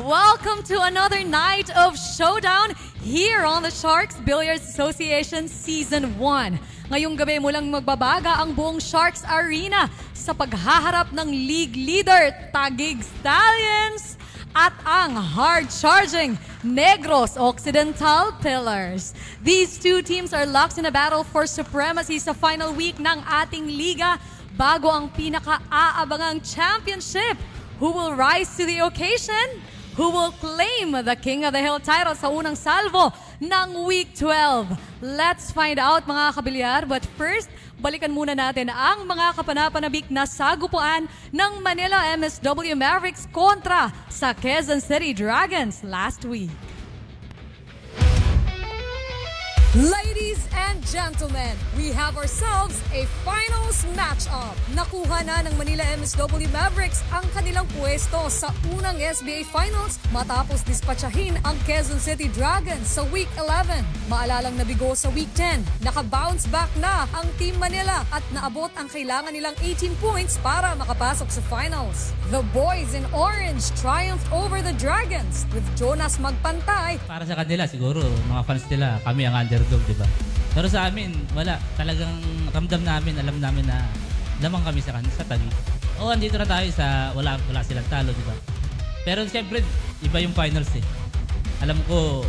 Welcome to another night of showdown here on the Sharks Billiards Association Season 1. Ngayong gabi mulang magbabaga ang buong Sharks Arena sa paghaharap ng league leader Taguig Stallions at ang hard-charging Negros Occidental Pillars. These two teams are locked in a battle for supremacy sa final week ng ating liga bago ang pinaka-aabangang championship. Who will rise to the occasion? Who will claim the King of the Hill title sa unang salvo ng Week 12? Let's find out mga kabilyar. But first, balikan muna natin ang mga kapanapanabik na sagupuan ng Manila MSW Mavericks kontra sa Quezon City Dragons last week. Ladies and gentlemen, we have ourselves a finals matchup. Nakuha na ng Manila MSW Mavericks ang kanilang pwesto sa unang SBA Finals matapos dispatchahin ang Quezon City Dragons sa Week 11. Maalalang nabigo sa Week 10, naka-bounce back na ang Team Manila at naabot ang kailangan nilang 18 points para makapasok sa Finals. The boys in orange triumphed over the Dragons with Jonas magpantay. Para sa kanila siguro, mga fans nila, kami ang underdog, di ba? Pero sa amin, wala. Talagang ramdam namin, alam namin na lamang kami sa Taguig. Oo, andito na tayo sa wala silang talo, di ba? Pero siyempre, iba yung finals eh. Alam ko,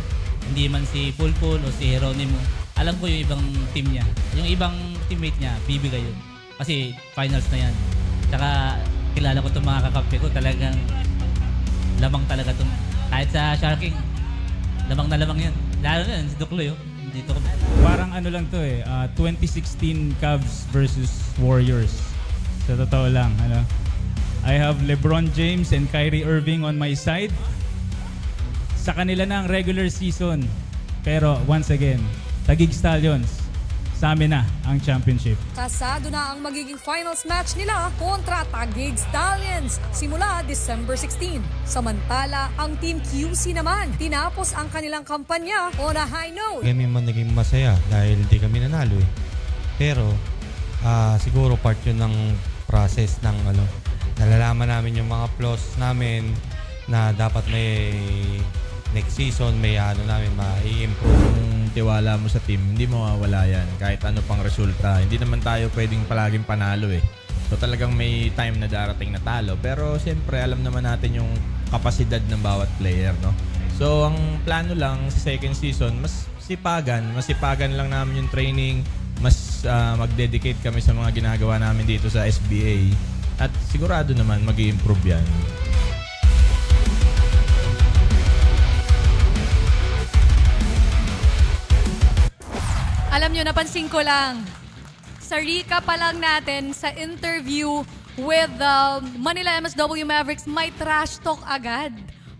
hindi man si Pulpul o si Jeronimo, alam ko yung ibang team niya. Yung ibang teammate niya, bibigay yun. Kasi finals na yan. Tsaka, kilala ko itong mga kakampi ko, talagang lamang talaga itong, kahit sa Sharking, lamang na lamang yan. Lalo na yan, si Dukloy, oh. Dito ko. Parang ano lang to eh, 2016 Cavs versus Warriors. Sa totoo lang, ano. I have LeBron James and Kyrie Irving on my side. Sa kanila na ang regular season. Pero once again, Taguig Stallions, sa amin na ang championship. Kasado na ang magiging finals match nila kontra Taguig Stallions simula December 16. Samantala, ang Team QC naman tinapos ang kanilang kampanya on a high note. Kami man naging masaya dahil hindi kami nanalo eh. Pero siguro part yun ng process ng nalalaman namin yung mga flaws namin na dapat may next season may namin ma-i-improve. Tiwala mo sa team, hindi mawawala yan kahit ano pang resulta. Hindi naman tayo pwedeng palaging panalo eh. So talagang may time na darating na talo. Pero siyempre alam naman natin yung kapasidad ng bawat player, no? So ang plano lang sa second season, mas sipagan lang namin yung training, mas mag-dedicate kami sa mga ginagawa namin dito sa SBA. At sigurado naman mag-i-improve yan. Alam nyo, napansin ko lang, sa recap pa lang natin, sa interview with the Manila MSW Mavericks, may trash talk agad.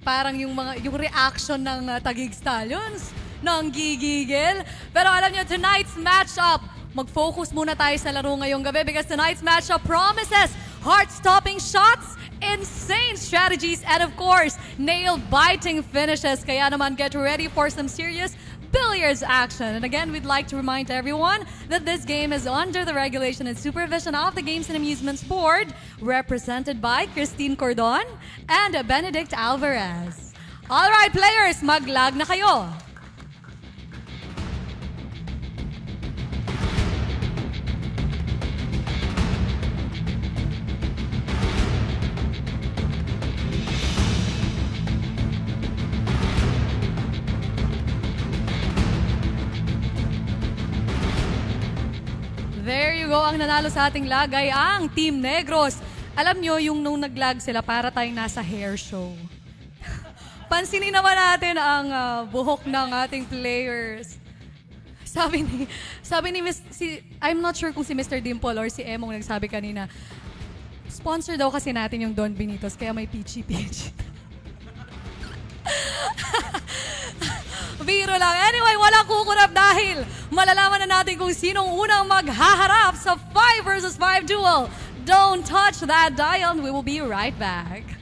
Parang yung reaction ng Taguig Stallions, nang gigigil. Pero alam nyo, tonight's matchup, mag-focus muna tayo sa laro ngayong gabi because tonight's matchup promises heart-stopping shots, insane strategies, and of course, nail-biting finishes. Kaya naman, get ready for some serious billiards action. And again, we'd like to remind everyone that this game is under the regulation and supervision of the Games and Amusements Board, represented by Christine Cordon and Benedict Alvarez. All right, players, mag-lag na kayo. There you go. Ang nanalo sa ating lag ay ang Team Negros. Alam nyo, yung nung naglag sila, para tayong nasa hair show. Pansinin naman natin ang buhok ng ating players. Sabi ni I'm not sure kung si Mr. Dimple or si Emong nagsabi kanina, sponsor daw kasi natin yung Don Benitos, kaya may peachy-peachy. Biro lang. Anyway, walang kukurap dahil malalaman na natin kung sinong unang maghaharap sa 5 versus 5 duel. Don't touch that dial. We will be right back.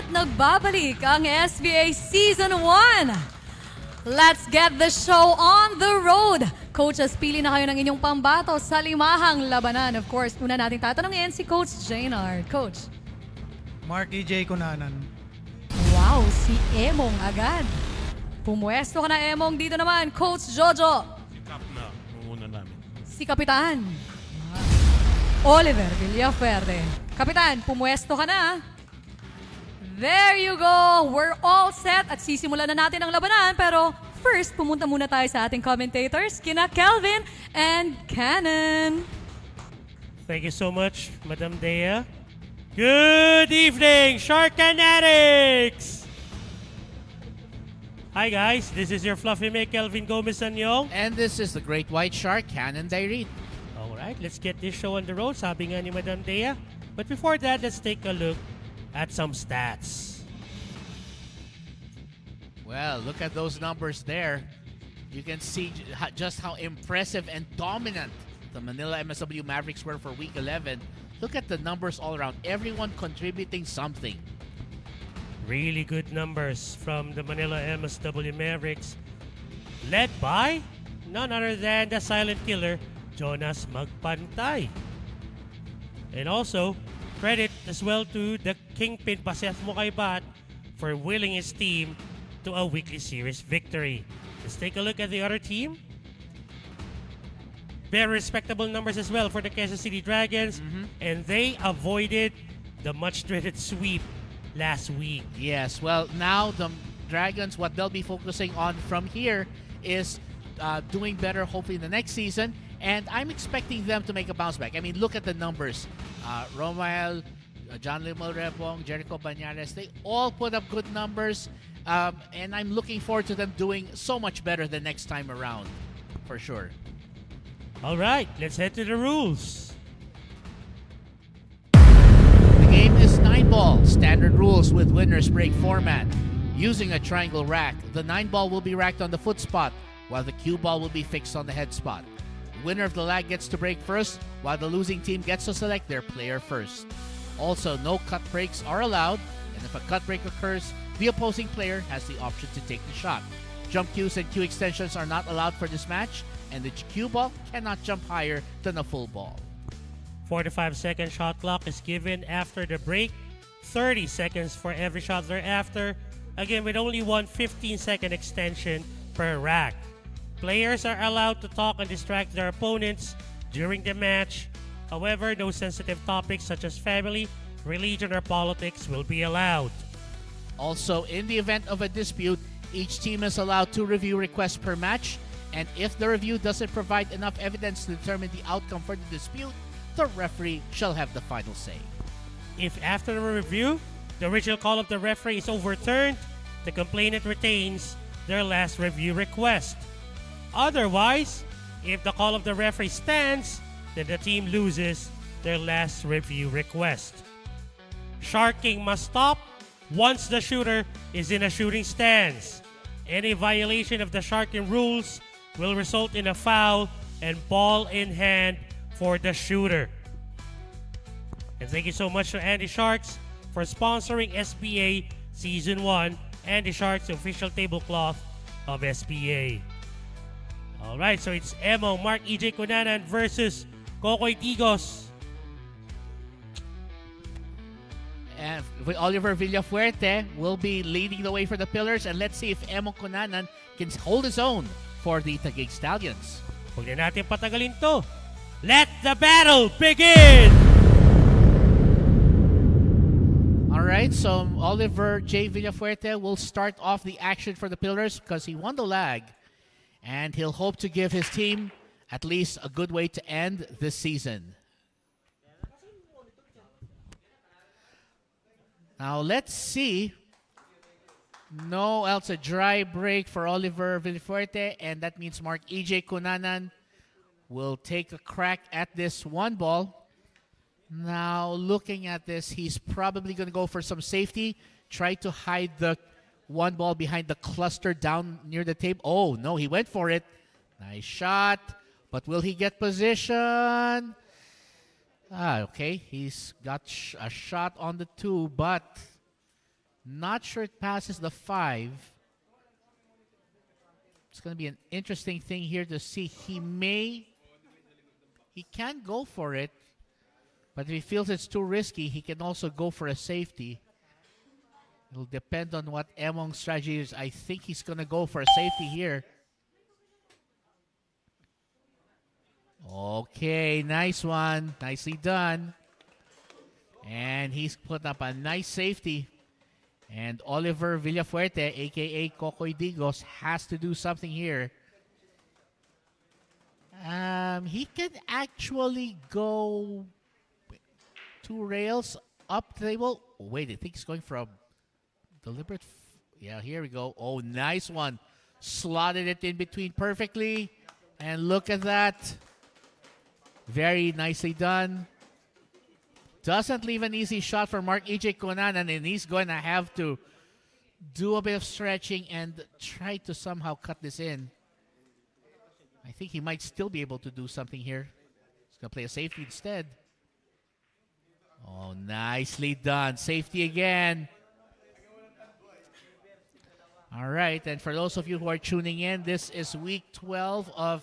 At nagbabalik ang SBA Season 1. Let's get the show on the road. Coaches, pili na kayo ng inyong pambato sa limahang labanan. Of course, una nating tatanungin si Coach Jaynard. Coach. Mark EJ Kunanan. Wow, si Emong agad. Pumuesto ka na, Emong. Dito naman, Coach Jojo. Si Cap na, muna namin. Si Kapitan. Oliver Villafuerte. Kapitan, pumuesto ka na. There you go. We're all set at sisimulan na natin ang labanan. Pero first, pumunta muna tayo sa ating commentators, kina Kelvin and Cannon. Thank you so much, Madam Dea. Good evening, Shark Fanatics! Hi guys, this is your fluffy mate, Kelvin Gomez-Anyong. And this is the Great White Shark, Cannon Dairit. Alright, let's get this show on the road, sabi nga ni Madam Dea. But before that, let's take a look at some stats. Well, look at those numbers there. You can see just how impressive and dominant the Manila MSW Mavericks were for Week 11. Look at the numbers all around. Everyone contributing something. Really good numbers from the Manila MSW Mavericks, led by none other than the silent killer, Jonas Magpantay. And also, credit as well to the Kingpin Paseth Mukaybat for willing his team to a weekly series victory. Let's take a look at the other team. Very respectable numbers as well for the Quezon City Dragons, and they avoided the much-dreaded sweep last week. Yes, well, now the Dragons, what they'll be focusing on from here is doing better hopefully in the next season, and I'm expecting them to make a bounce back. I mean, look at the numbers. Romael, John Limal Rebong, Jericho Banyares, they all put up good numbers, and I'm looking forward to them doing so much better the next time around, for sure. All right, let's head to the rules. The game is 9-ball, standard rules with winners break format. Using a triangle rack, the 9-ball will be racked on the foot spot, while the cue ball will be fixed on the head spot. The winner of the lag gets to break first, while the losing team gets to select their player first. Also, no cut breaks are allowed, and if a cut break occurs, the opposing player has the option to take the shot. Jump cues and cue extensions are not allowed for this match, and the cue ball cannot jump higher than a full ball. 45-second shot clock is given after the break, 30 seconds for every shot thereafter, again with only one 15-second extension per rack. Players are allowed to talk and distract their opponents during the match. However, no sensitive topics such as family, religion, or politics will be allowed. Also, in the event of a dispute, each team is allowed 2 review requests per match, and if the review doesn't provide enough evidence to determine the outcome for the dispute, the referee shall have the final say. If after the review, the original call of the referee is overturned, the complainant retains their last review request. Otherwise, if the call of the referee stands, then the team loses their last review request. Sharking must stop once the shooter is in a shooting stance. Any violation of the sharking rules will result in a foul and ball in hand for the shooter. And thank you so much to Andy Sharks for sponsoring SBA Season 1, Andy Sharks, the official tablecloth of SBA. Alright, so it's Emo, Mark EJ Kunanan versus Kokoy Tigos. And Oliver Villafuerte will be leading the way for the Pillars, and let's see if Emo Kunanan can hold his own for the Taguig Stallions. Huwag na natin patagalin to. Let the battle begin! Alright, so Oliver J. Villafuerte will start off the action for the Pillars because he won the lag, and he'll hope to give his team at least a good way to end this season. Now let's see. No, else a dry break for Oliver Villafuerte, and that means Mark EJ Kunanan will take a crack at this 1-ball. Now looking at this, he's probably going to go for some safety, try to hide the 1-ball behind the cluster down near the table. Oh, no, he went for it. Nice shot, but will he get position? Okay, he's got a shot on the 2, but Not sure it passes the 5. It's going to be an interesting thing here to see. He can go for it, but if he feels it's too risky, he can also go for a safety. It'll depend on what Emong's strategy is. I think he's going to go for a safety here. Okay, nice one. Nicely done. And he's put up a nice safety. And Oliver Villafuerte, a.k.a. Kokoy Digos, has to do something here. He can actually go 2 rails up the table. Oh, wait, I think he's going for a deliberate. Yeah, here we go. Oh, nice one. Slotted it in between perfectly. And look at that. Very nicely done. Doesn't leave an easy shot for Mark EJ Conanan, and he's going to have to do a bit of stretching and try to somehow cut this in. I think he might still be able to do something here. He's going to play a safety instead. Oh, nicely done. Safety again. All right, and for those of you who are tuning in, this is week 12 of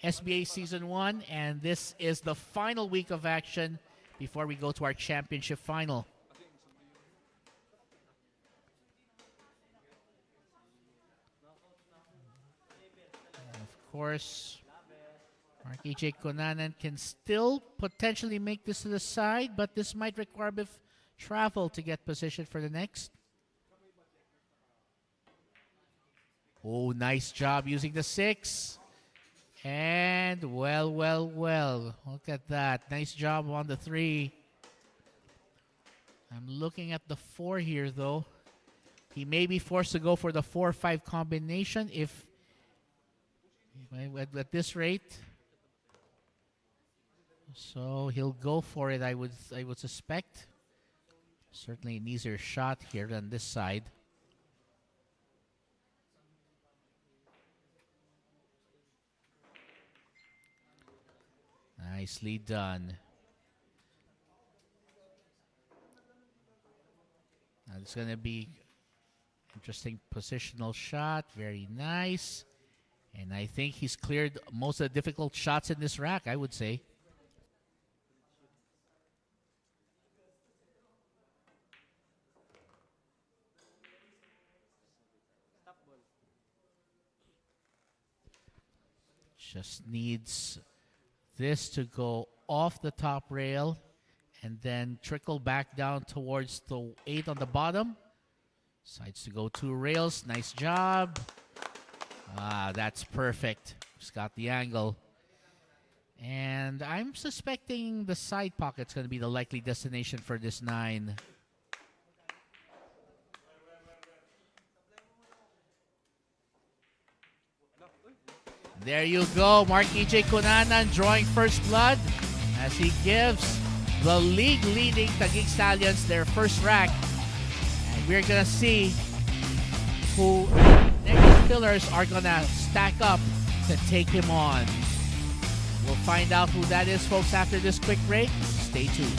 SBA Season 1, and this is the final week of action before we go to our championship final. And of course, Mark EJ Conanan can still potentially make this to the side, but this might require a bit of travel to get positioned for the next. Oh, nice job using the 6. And well. Look at that. Nice job on the 3. I'm looking at the 4 here, though. He may be forced to go for the 4-5 combination if at this rate. So he'll go for it, I would suspect. Certainly an easier shot here than this side. Nicely done. Now it's going to be interesting positional shot. Very nice. And I think he's cleared most of the difficult shots in this rack, I would say. Just needs this to go off the top rail and then trickle back down towards the 8 on the bottom. Decides to go 2 rails. Nice job. Ah, that's perfect. Just got the angle. And I'm suspecting the side pocket's going to be the likely destination for this 9. There you go, Mark EJ Conanan drawing first blood as he gives the league-leading Taguig Stallions their first rack. And we're going to see who next pillars are going to stack up to take him on. We'll find out who that is, folks, after this quick break. Stay tuned.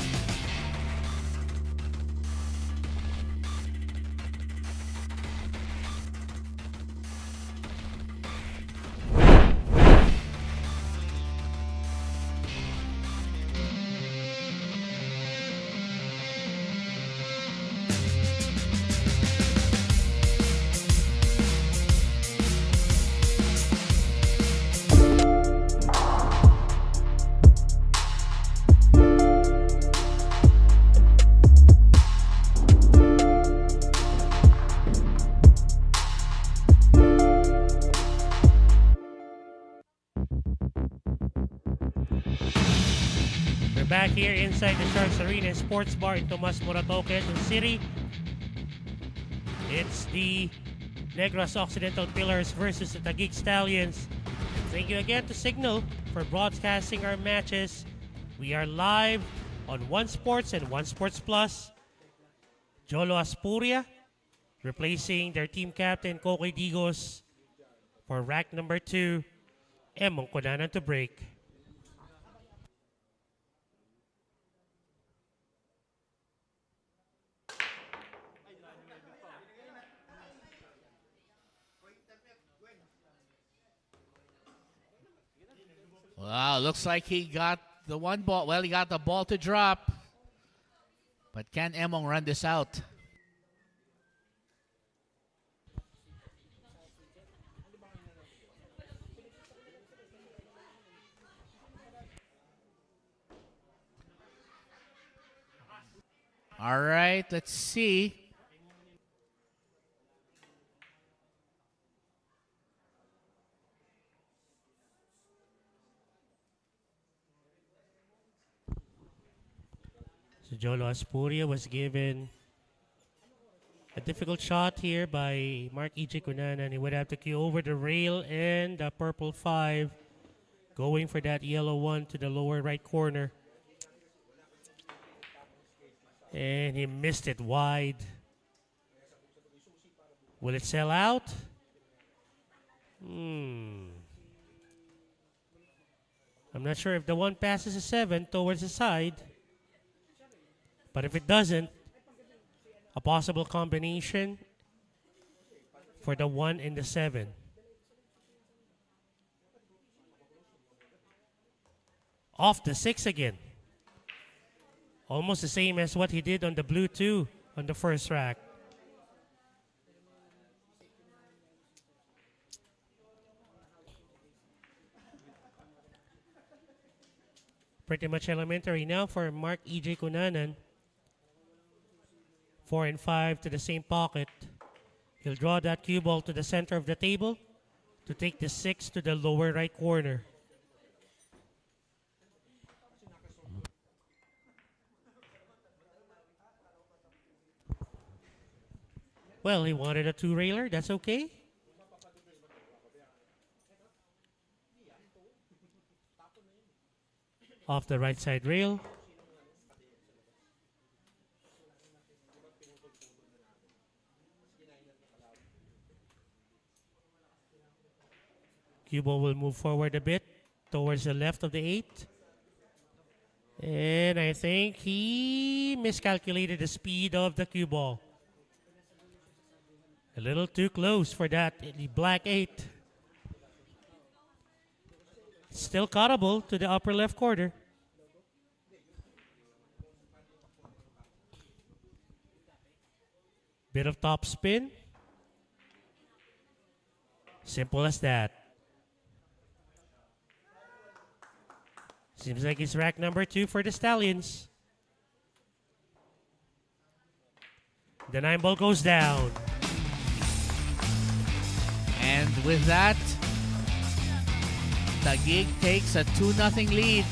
Back here inside the Sharks Arena Sports Bar in Tomas, Morato, Quezon City. It's the Negros Occidental Pillars versus the Taguig Stallions. Thank you again to Signal for broadcasting our matches. We are live on One Sports and One Sports Plus. Jolo Aspuria replacing their team captain Kokoy Digos for rack number 2. Emong Conanan to break. Wow, looks like he got the one ball. Well, he got the ball to drop. But can Emong run this out? All right, let's see. So Jolo Aspuria was given a difficult shot here by Mark E.J. Cunanan, and he would have to queue over the rail and the purple 5, going for that yellow 1 to the lower right corner. And he missed it wide. Will it sell out? I'm not sure if the 1 passes a 7 towards the side. But if it doesn't, a possible combination for the 1 and the 7. Off the 6 again. Almost the same as what he did on the blue 2 on the first rack. Pretty much elementary now for Mark E.J. Cunanan. 4 and 5 to the same pocket. He'll draw that cue ball to the center of the table to take the 6 to the lower right corner. Well, he wanted a 2-railer. That's okay. Off the right side rail. Cue ball will move forward a bit towards the left of the 8. And I think he miscalculated the speed of the cue ball. A little too close for that black 8. Still cuttable to the upper left corner. Bit of top spin. Simple as that. Seems like it's rack number 2 for the Stallions. The 9 ball goes down. And with that, Taguig takes a 2-0 lead.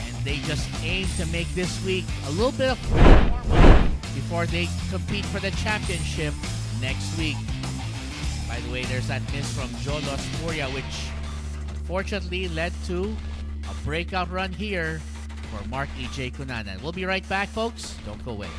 And they just aim to make this week a little bit of warm-up before they compete for the championship next week. By the way, there's that miss from Jolo Aspuria, which unfortunately led to a breakout run here for Mark E.J. Cunanan. We'll be right back, folks. Don't go away.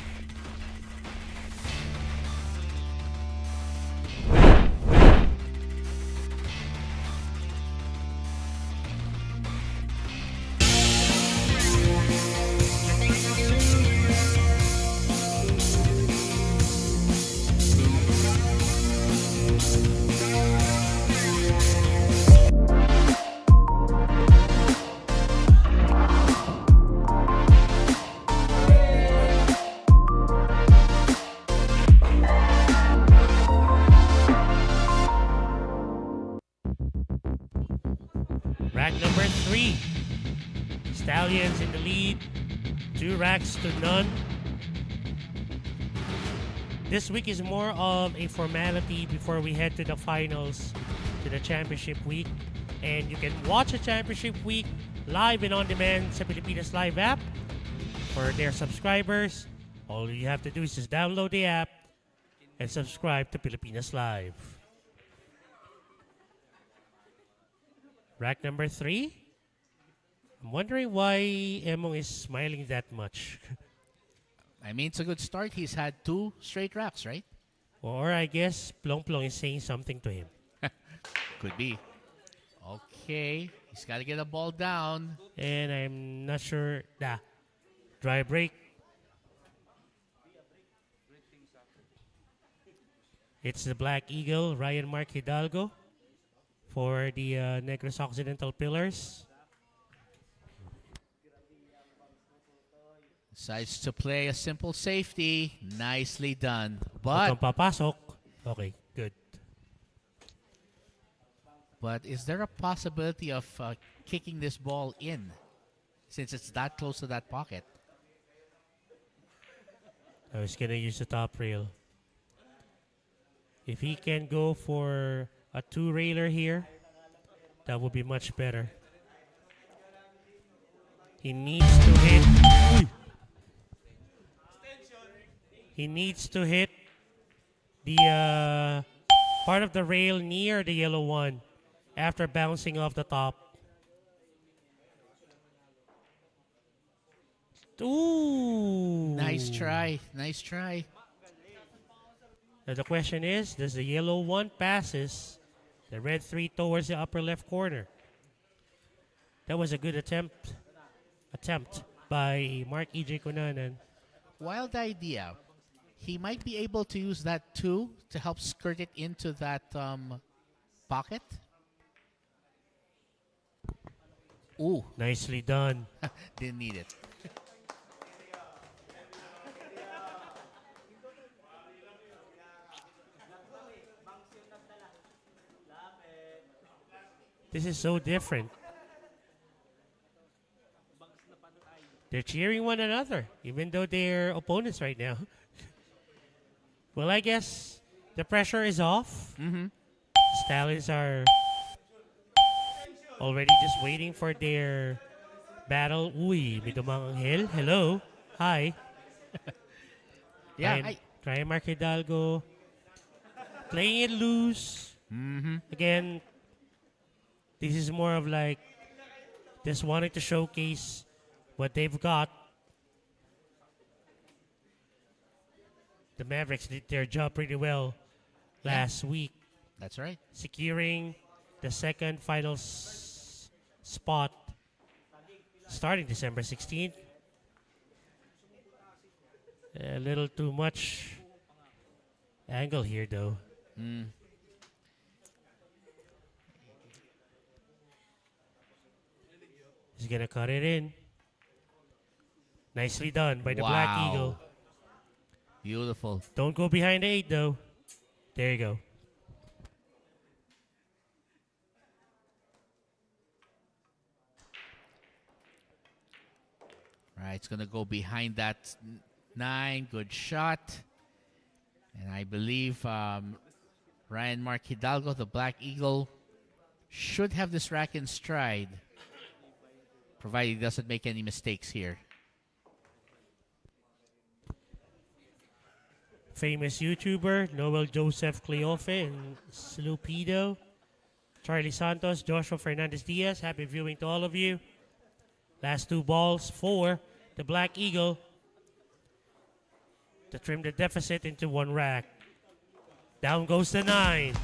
Rack number 3. Stallions in the lead. 2 racks to none. This week is more of a formality before we head to the finals, to the championship week. And you can watch the championship week live and on demand sa Pilipinas Live app. For their subscribers, all you have to do is just download the app and subscribe to Pilipinas Live. Rack number 3. I'm wondering why Emong is smiling that much. I mean, it's a good start. He's had 2 straight racks, right? Or I guess Plong Plong is saying something to him. Could be. Okay. He's got to get the ball down. And I'm not sure. Dry break. It's the Black Eagle, Ryan Mark Hidalgo, for the Negros Occidental Pillars. Decides to play a simple safety. Nicely done. Huwag But kang papasok. Okay, good. But is there a possibility of kicking this ball in since it's that close to that pocket? I was gonna use the top rail. If he can go for a two-railer here, that would be much better. He needs to hit. He needs to hit the part of the rail near the yellow one after bouncing off the top. Ooh! Nice try. Nice try. Now the question is, does the yellow one passes the red 3 towards the upper left corner? That was a good attempt by Mark E.J. Kunanan. Wild idea. He might be able to use that too to help skirt it into that pocket. Ooh, Nicely done. didn't need it. This is so different. They're cheering one another, even though they're opponents right now. Well, I guess the pressure is off. Stallions are already just waiting for their battle. Uy, may dumang anghel. Hello. Hi. Yeah, Try Mark Hidalgo. Playing it loose. Again, this is more of like just wanting to showcase what they've got. The Mavericks did their job pretty well last week, that's right. securing the second final spot starting December 16th. A little too much angle here, though. He's gonna cut it in. Nicely done by the Black Wow. Eagle. Beautiful. Don't go behind the 8, though. There you go. Right, it's gonna go behind that 9. Good shot. And I believe Ryan Mark Hidalgo, the Black Eagle, should have this rack in stride, provided he doesn't make any mistakes here. Famous YouTuber Noel Joseph Cleofe and Slupido, Charlie Santos, Joshua Fernandez Diaz. Happy viewing to all of you. Last 2 balls for the Black Eagle to trim the deficit into 1 rack. Down goes the 9.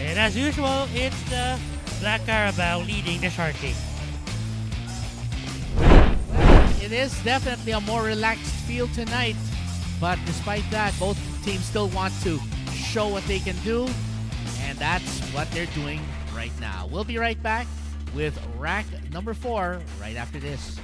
And as usual, it's the Black Carabao leading the Shark King. It is definitely a more relaxed feel tonight, but despite that, both teams still want to show what they can do, and that's what they're doing right now. We'll be right back with rack number 4 right after this.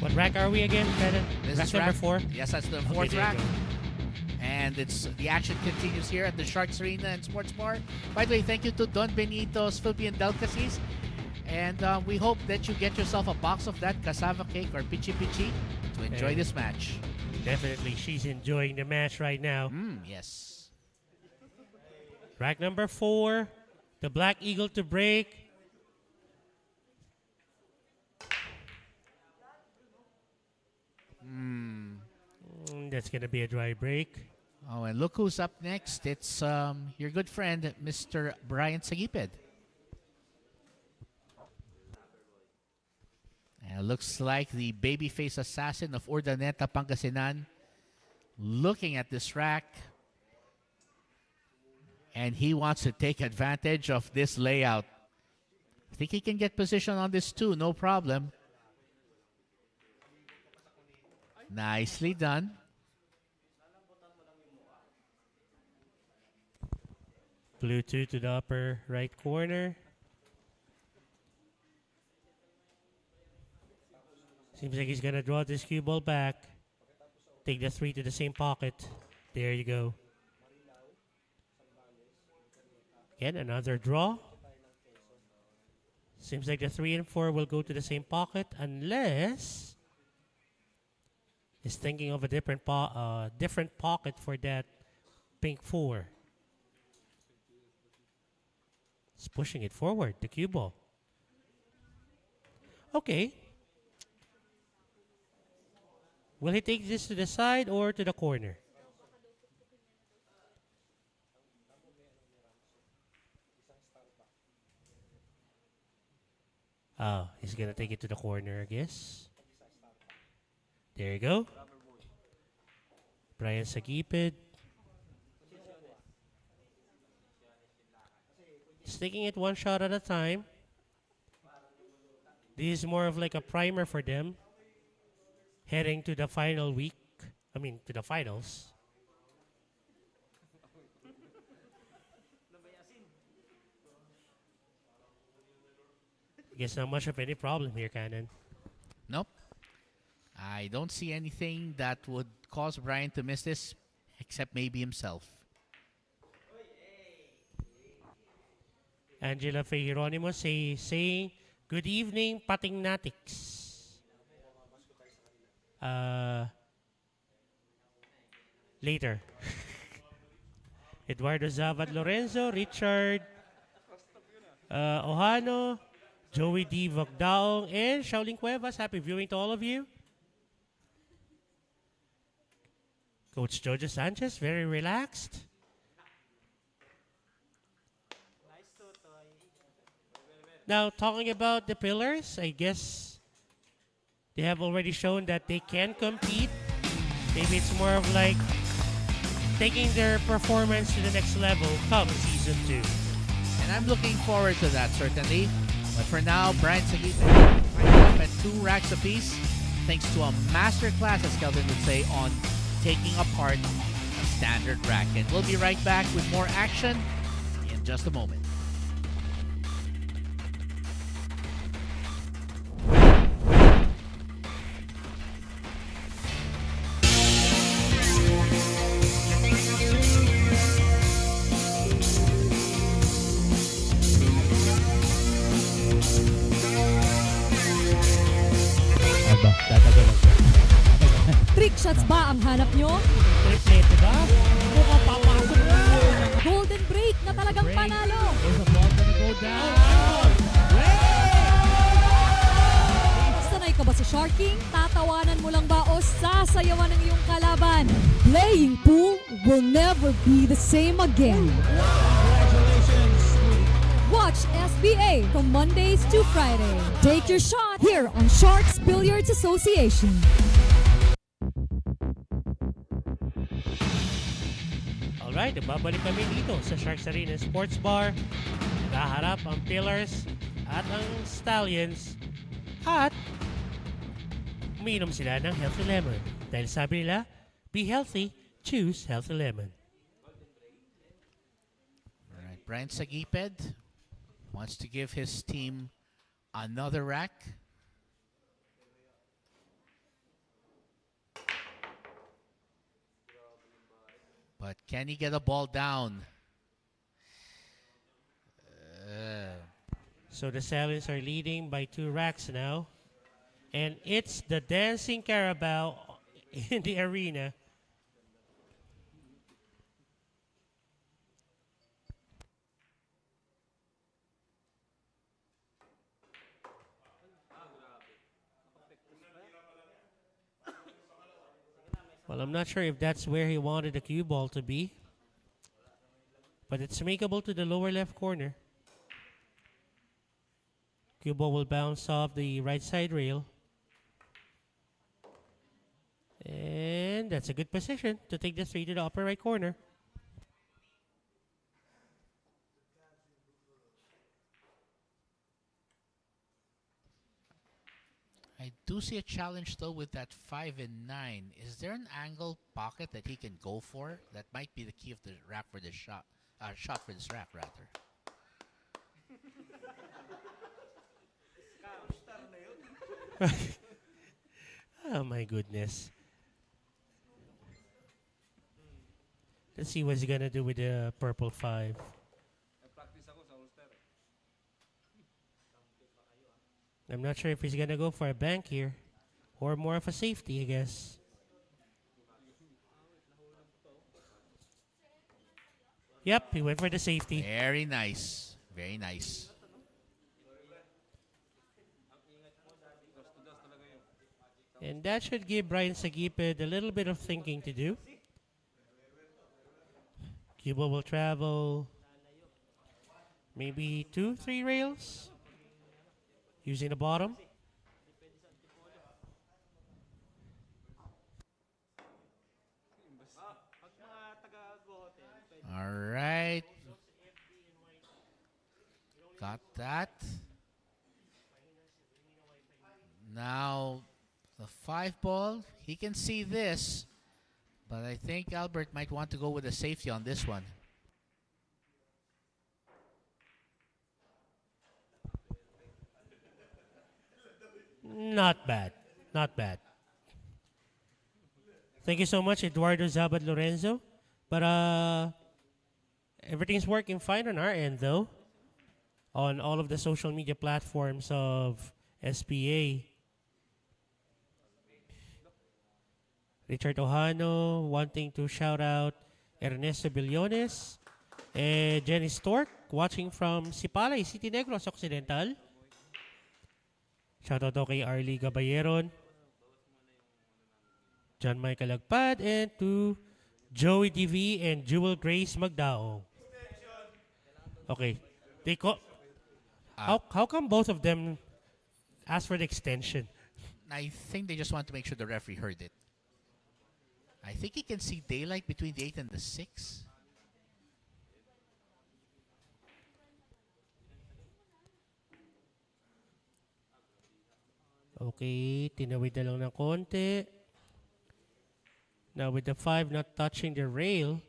What rack are we again, Brennan? This Rack is number 4? Yes, that's the Okay, fourth there you rack. go. And the action continues here at the Sharks Arena and Sports Bar. By the way, thank you to Don Benito's Philippine Delicacies. And we hope that you get yourself a box of that cassava cake or pichi pichi to enjoy And this match. definitely, she's enjoying the match right now. Yes. Rack number 4, the Black Eagle to break. That's going to be a dry break. Oh, and look who's up next. It's your good friend, Mr. Brian Sagiped. And it looks like the babyface assassin of Urdaneta, Pangasinan, looking at this rack. And he wants to take advantage of this layout. I think he can get position on this too, no problem. Nicely done. Blue 2 to the upper right corner. Seems like he's going to draw this cue ball back. Take the 3 to the same pocket. There you go. Again, another draw. Seems like the 3 and 4 will go to the same pocket unless he's thinking of a different pocket for that pink 4. He's pushing it forward, the cue ball. Okay. Will he take this to the side or to the corner? Oh, he's going to take it to the corner, I guess. There you go. Brian Sagipid. He's taking it one shot at a time. This is more of like a primer for them. Heading to the final week. To the finals. I guess not much of any problem here, Cannon. Nope. I don't see anything that would cause Brian to miss this, except maybe himself. Angela Faye Hieronimo saying, good evening, Patingnatics. Later. Eduardo Zavad Lorenzo, Richard Ohano, Joey D. Vogdaong, and Shaolin Cuevas. Happy viewing to all of you. Coach Jojo Sanchez, very relaxed. Now, talking about the Pillars, I guess they have already shown that they can compete. Maybe it's more of like taking their performance to the next level come season 2. And I'm looking forward to that, certainly. But for now, Brian Sagipid up at 2 racks apiece, thanks to a masterclass, as Kelvin would say, on taking apart a standard rack. And we'll be right back with more action in just a moment. Trick shots ba ang hanap nyo? Triplete ba? Mukhang papasok na! Golden break na talagang panalo! There's a ball gonna go down! Sanay ka ba sa sharking? Tatawanan mo lang ba o sasayawan ng iyong kalaban? Playing pool will never be the same again. Watch SBA from Mondays to Friday. Take your shot here on Sharks Billiards Association. Alright, babalik kami dito sa Sharks Arena Sports Bar. Nakaharap ang Pillars at ang Stallions. At umiinom sila ng Healthy Lemon. Dahil sabi nila, be healthy, choose Healthy Lemon. Alright, Brian Sagiped wants to give his team another rack. But can he get a ball down? So the Stallions are leading by 2 racks now. And it's the dancing Carabao in the arena. Well, I'm not sure if that's where he wanted the cue ball to be. But it's makeable to the lower left corner. Cue ball will bounce off the right side rail. And that's a good position to take the 3 to the upper right corner. I do see a challenge though with that 5 and 9. Is there an angle pocket that he can go for? That might be the key of the rack for this shot. Shot for this rack rather. Oh my goodness. Let's see what he's gonna do with the purple 5. I'm not sure if he's gonna go for a bank here or more of a safety, I guess. Yep, he went for the safety. Very nice. Very nice. And that should give Brian Sagipid a little bit of thinking to do. Cuba will travel maybe 2-3 rails using the bottom. All right. Got that. Now, the 5 ball, he can see this, but I think Albert might want to go with a safety on this one. Not bad. Not bad. Thank you so much, Eduardo Zabad Lorenzo. But everything's working fine on our end, though. On all of the social media platforms of SPA. Richard Ohano wanting to shout out Ernesto Billones and Jenny Stork watching from Sipalay, City Negros Occidental. Shout out to kay Arlie Gabayeron, John Michael Agpad, and to Joey TV and Jewel Grace Magdao. Okay. How come both of them asked for the extension? I think they just want to make sure the referee heard it. I think he can see daylight between the 8 and the 6. Okay, tinawid na lang ng konti. Now with the 5 not touching the rail,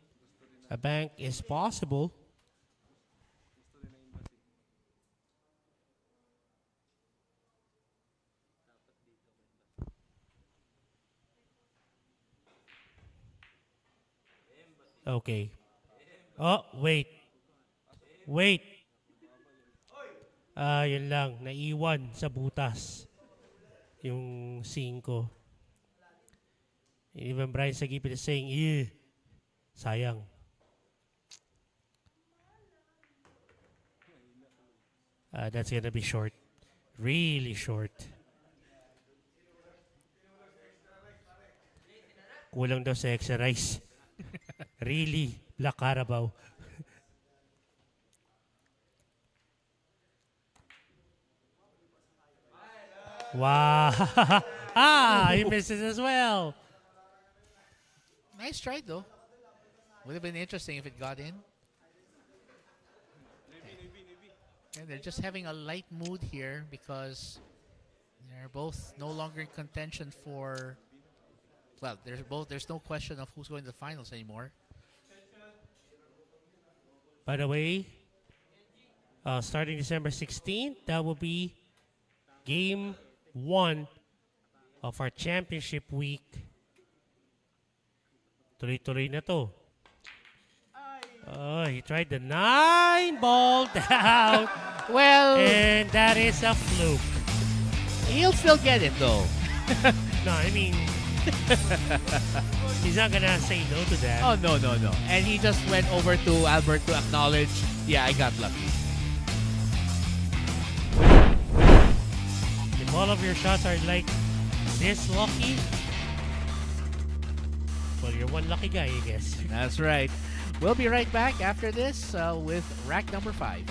a bank is possible. Okay. Oh, wait. Wait. Yun lang. Naiwan sa butas. Yung 5. Even Brian Sagipid is saying, yeah. Sayang. That's gonna be short. Really short. Kulang daw sa extra rice. Really, Black Carabao. Wow. He misses as well. Nice try though. Would have been interesting if it got in. And they're just having a light mood here because they're both no longer in contention for. Well, there's no question of who's going to the finals anymore. By the way, starting December 16th, that will be game 1 of our championship week. Tuloy-tuloy na to. Oh, he tried the 9-ball down. Well, And that is a fluke. he'll still get it though. No, I mean, he's not gonna say no to that. Oh, no. And he just went over to Albert to acknowledge, yeah, I got lucky. If all of your shots are like this lucky, well, you're one lucky guy, I guess. That's right. We'll be right back after this with rack number 5.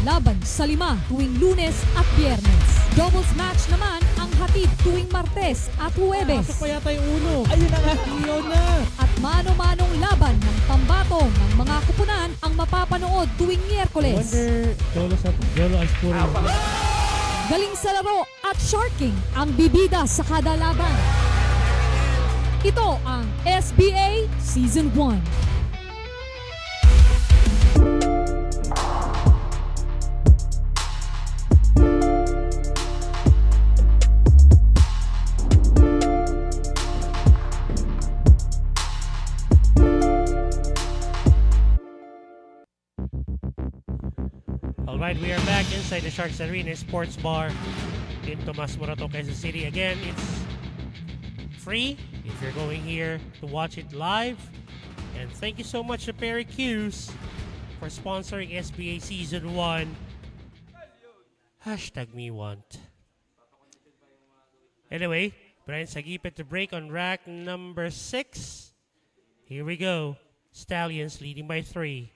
Laban sa 5 tuwing Lunes at Biyernes. Doubles match naman ang hatid tuwing Martes at Huwebes. Pasok pa yata yung uno. Ayun na nga. Iyon na. At mano-manong laban ng pambato ng mga kupunan ang mapapanood tuwing Miyerkules. Jolo ay puro. Galing sa laro at sharking ang bibida sa kada laban. Ito ang SBA Season 1. Alright, we are back inside the Sharks Arena Sports Bar in Tomas, Morato, Quezon City. Again, it's free if you're going here to watch it live. And thank you so much to Perry Q's for sponsoring SBA Season 1. #MeWant. Anyway, Brian Sagipet to break on rack number 6. Here we go. Stallions leading by 3.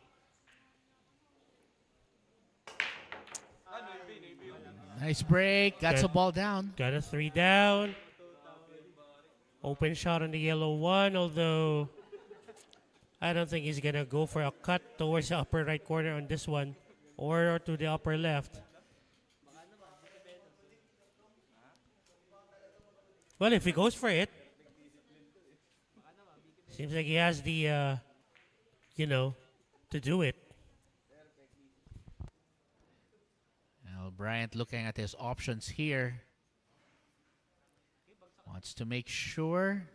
Nice break. Got some ball down. Got a 3 down. Open shot on the yellow one, although I don't think he's going to go for a cut towards the upper right corner on this one or to the upper left. Well, if he goes for it, seems like he has the, to do it. Bryant looking at his options here. Wants to make sure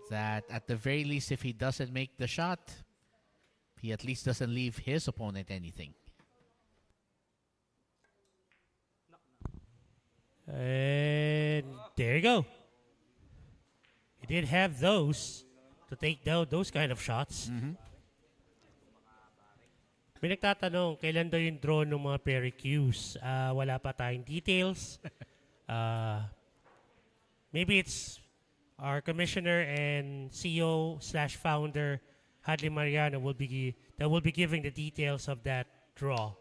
that at the very least, if he doesn't make the shot, he at least doesn't leave his opponent anything. And there you go. He did have those to take down those kind of shots. May nagtatanong, kailan daw yung draw ng mga Perry Q's? Wala pa tayong details. Maybe it's our commissioner and CEO/founder, Hadley Mariano, will be giving the details of that draw.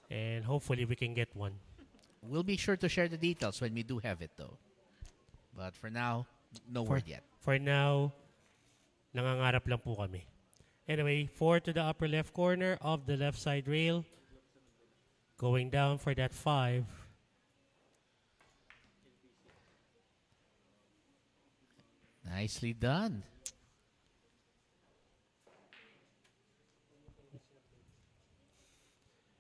And hopefully we can get one. We'll be sure to share the details when we do have it, though. But for now, no word yet. For now, nangangarap lang po kami. Anyway, 4 to the upper left corner of the left side rail. Going down for that 5. Nicely done.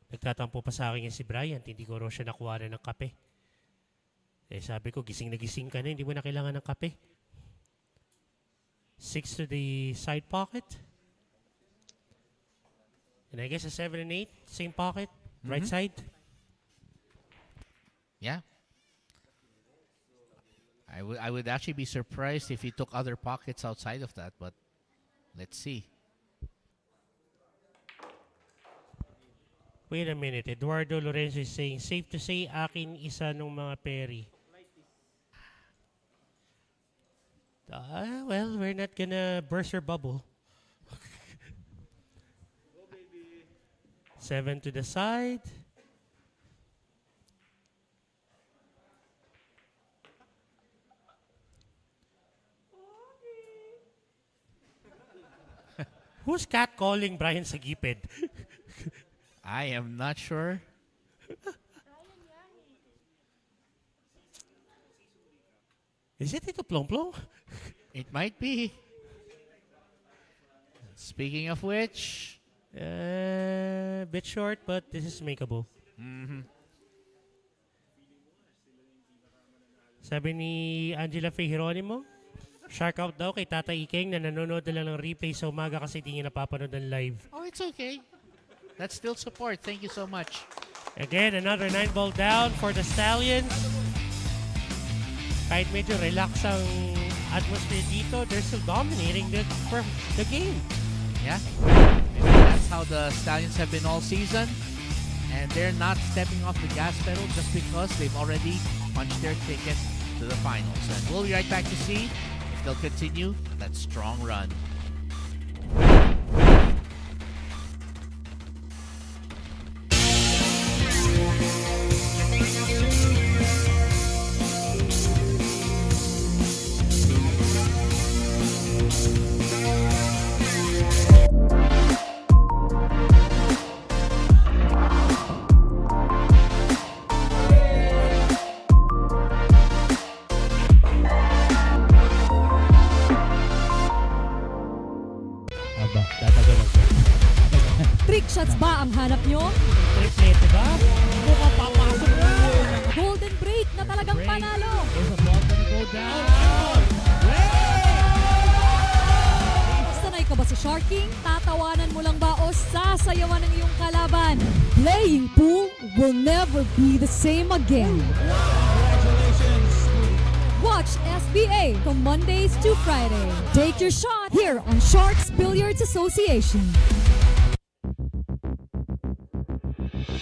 Nagtatampo pa sa akin yung si Bryant. Hindi ko raw siya nakuha ng kape. Sabi ko, gising na gising ka na. Hindi mo na kailangan ng kape. 6 to the side pocket. And I guess a 7 and 8, same pocket, right side. Yeah. I would actually be surprised if he took other pockets outside of that, but let's see. Wait a minute. Eduardo Lorenzo is saying, safe to say, akin isa nung mga Perry. Well, we're not gonna burst your bubble. 7 to the side. Who's catcalling Brian Sagiped? I am not sure. Is it Tito Plong Plong? It might be. Speaking of which, Bit short, but this is makeable. Sabi ni Angela Faye Hieronimo, shark out daw kay Tata Ikeng na nanonood na lang ng replay sa umaga kasi di niya napapanood ng live. oh, it's okay. That's still support. Thank you so much. Again, another 9-ball down for the Stallions. Kahit medyo relax ang atmosphere dito, they're still dominating the game. Yeah. Maybe that's how the Stallions have been all season. And they're not stepping off the gas pedal just because they've already punched their ticket to the finals. And we'll be right back to see if they'll continue that strong run. Trick shots ba ang hanap nyo? Triplete ba? Mukhang papasok na! Golden break na talagang panalo. Is the ball gonna go down? Sanay ka ba sa sharking? Tatawanan mo lang ba o sasayawan ng iyong kalaban? Playing pool will never be the same again. Congratulations. Watch SBA from Mondays to Friday. Take your shot here on Sharks Billiards Association.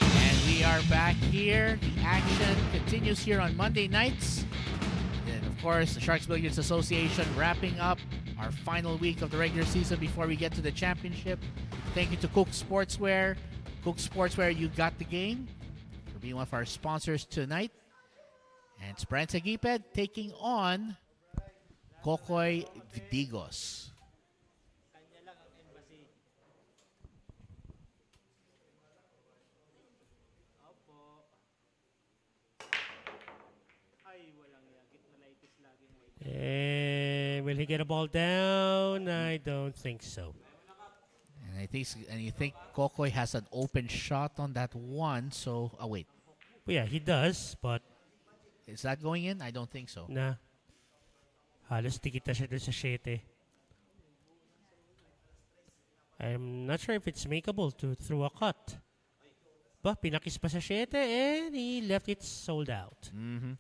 And we are back here. The action continues here on Monday nights. And of course, the Sharks Billiards Association wrapping up our final week of the regular season before we get to the championship. Thank you to Cook Sportswear. Cook Sportswear, you got the game, for being one of our sponsors tonight. And it's Brian Sagiped taking on Kokoy Vidigos. And will he get a ball down? I don't think so. And you think Kokoy has an open shot on that one, so wait. Well, yeah, he does, but Is that going in? I don't think so. na halos tikita siya dun sa 7. I'm not sure if it's makeable to through a cut. But pinakis pa sa 7 and he left it sold out. Mm-hmm.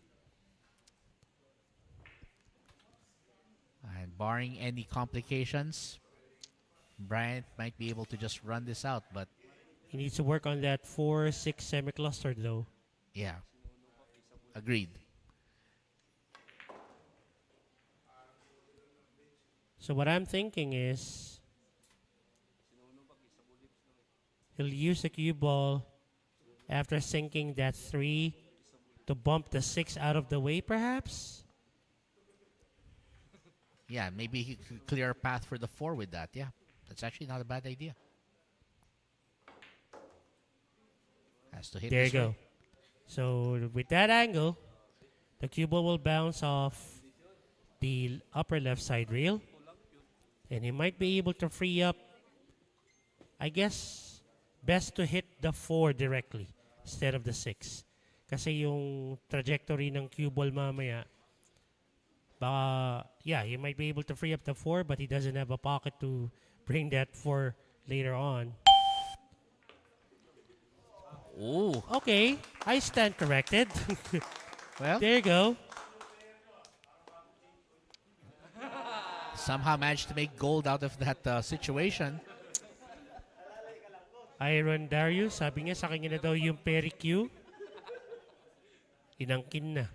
And barring any complications, Bryant might be able to just run this out, but He needs to work on that 4-6 semi-cluster though. yeah. Agreed. So what I'm thinking is he'll use the cue ball after sinking that 3 to bump the 6 out of the way perhaps? Yeah, maybe he could clear a path for the 4 with that. Yeah, that's actually not a bad idea. Has to hit There you this go. way. So with that angle, the cue ball will bounce off the upper left side rail. And he might be able to free up, I guess, best to hit the 4 directly instead of the 6. Kasi yung trajectory ng cue ball mamaya, baka, yeah, he might be able to free up the 4, but he doesn't have a pocket to bring that 4 later on. Ooh. Okay, I stand corrected. Well, There you go. somehow managed to make gold out of that situation. Iron Darius, sabi niya sa kanya na daw yung Pericue. Inangkin na.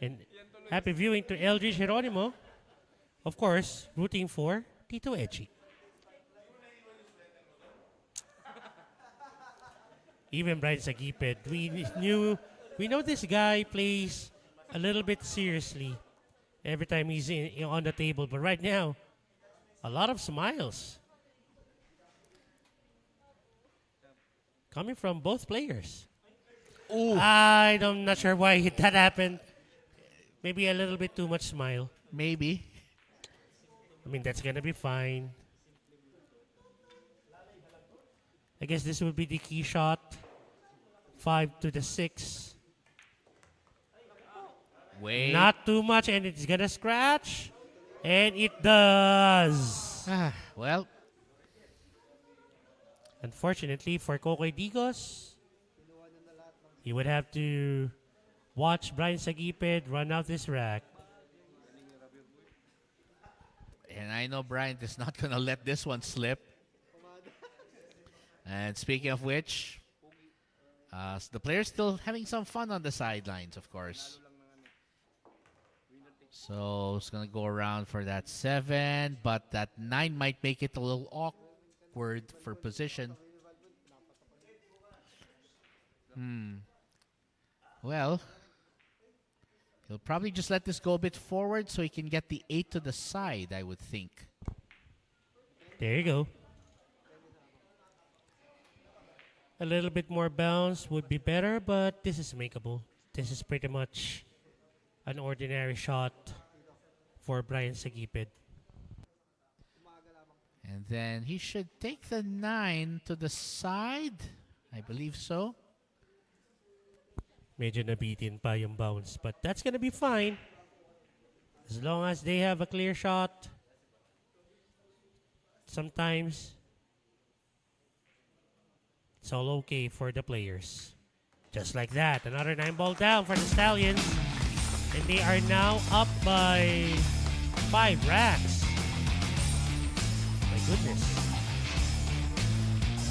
And happy viewing to LG Geronimo. Of course, rooting for Tito Edgy. Even Brian Sagiped, we know this guy plays a little bit seriously every time he's on the table. But right now, a lot of smiles coming from both players. Ooh. I'm not sure why that happened. Maybe a little bit too much smile. Maybe. I mean, that's gonna be fine. I guess this would be the key shot. 5 to the 6. Wait. Not too much, and it's gonna scratch. And it does. Well, unfortunately for Kokoy Digos, he would have to watch Brian Sagiped run out this rack. and I know Bryant is not going to let this one slip. And speaking of which, the players still having some fun on the sidelines, of course. So it's going to go around for that 7, but that 9 might make it a little awkward for position. Well, he'll probably just let this go a bit forward so he can get the 8 to the side, I would think. There you go. A little bit more bounce would be better, but this is makeable. This is pretty much an ordinary shot for Brian Sagiped. And then he should take the 9 to the side. I believe so. Medyo nabitin pa yung bounce, but that's gonna be fine. As long as they have a clear shot. Sometimes it's all okay for the players. Just like that, another 9-ball down for the Stallions. And they are now up by 5 racks. My goodness.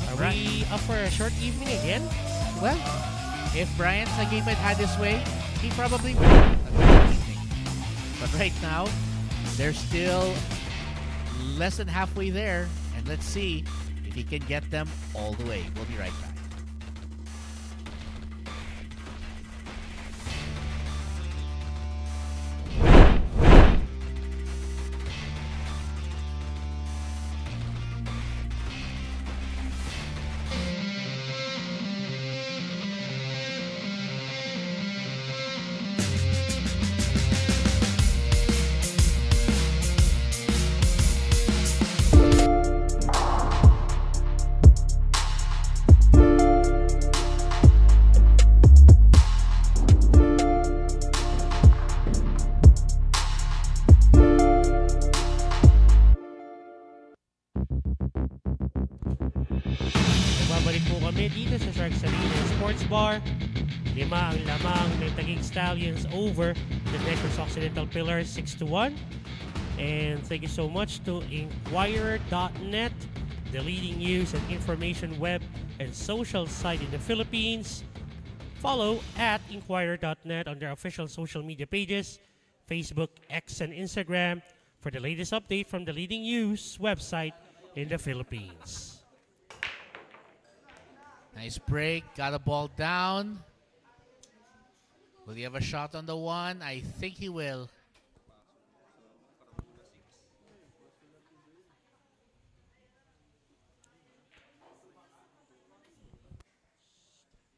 Are we up for a short evening again? Well, if Brian Sagiped had his way, he probably would have a good evening. But right now, they're still less than halfway there. And let's see if he can get them all the way. We'll be right back. Stallions over the Necros Occidental Pillars 6-1. And thank you so much to Inquirer.net, the leading news and information web and social site in the Philippines. Follow at Inquirer.net on their official social media pages, Facebook, X, and Instagram for the latest update from the leading news website in the Philippines. Nice break, got a ball down. Will he have a shot on the 1? I think he will.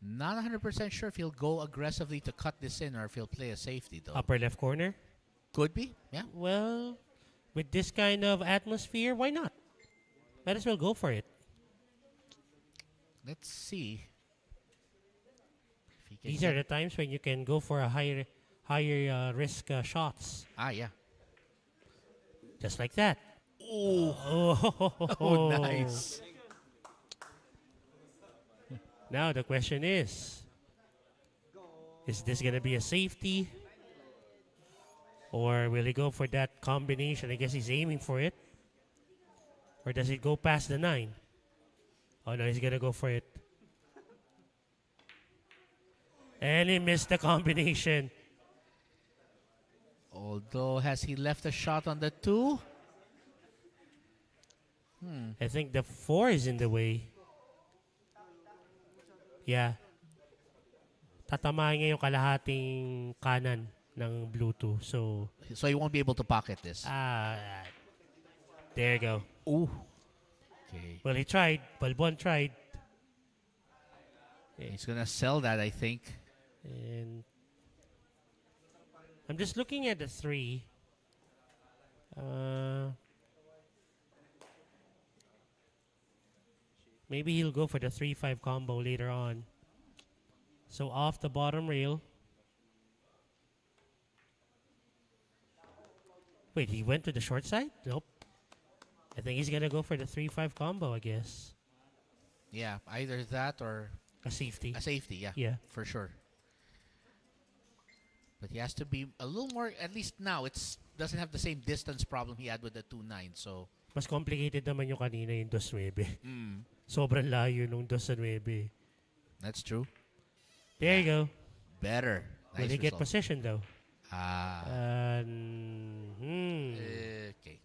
Not 100% sure if he'll go aggressively to cut this in or if he'll play a safety, though. Upper left corner? Could be, yeah. Well, with this kind of atmosphere, why not? Might as well go for it. Let's see. These are the times when you can go for a higher risk shots. Yeah. Just like that. Oh, nice. Now the question is this going to be a safety? Or will he go for that combination? I guess he's aiming for it. Or does it go past the 9? Oh, no, he's going to go for it. And he missed the combination. Although, has he left a shot on the 2? I think the 4 is in the way. Yeah. Tatamahin niya yung kalahating kanan ng Bluetooth. So he won't be able to pocket this. There you go. Ooh. Okay. Well, he tried. Balbon tried. He's going to sell that, I think. And I'm just looking at the 3. Maybe he'll go for the 3-5 combo later on. So off the bottom rail. Wait, he went to the short side? Nope. I think he's gonna go for the 3-5 combo, I guess. Yeah, either that or A safety. a safety, yeah. Yeah. For sure. But he has to be a little more, at least now, it's doesn't have the same distance problem he had with the 2-9, so... Mas complicated naman yung kanina yung 2-9. Mm, Sobrang layo nung 2-9. that's true. There you go. Better. Will Nice he get result. position though? Ah, okay.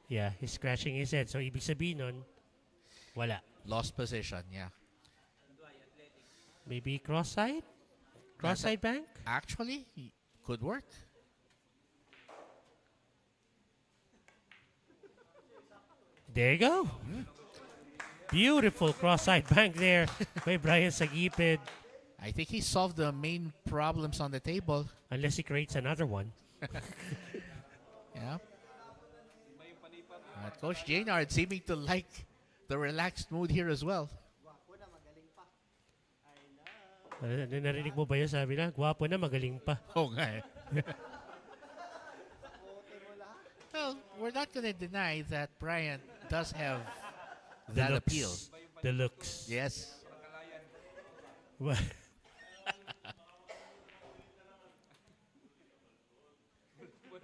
Yeah, he's scratching his head. So ibig sabihin nun, wala. Lost position, yeah. Maybe cross-side? Cross-side bank? Actually, could work. There you go. Beautiful cross-side bank there by Brian Sagipid. I think he solved the main problems on the table. Unless he creates another one. Yeah. Coach Jaynard seeming to like the relaxed mood here as well. Narinig mo ba yun? Sabi na, gwapo na, magaling pa. Oh, nga eh. Well, we're not going to deny that Brian does have that looks. appeal. The looks. Yes. What?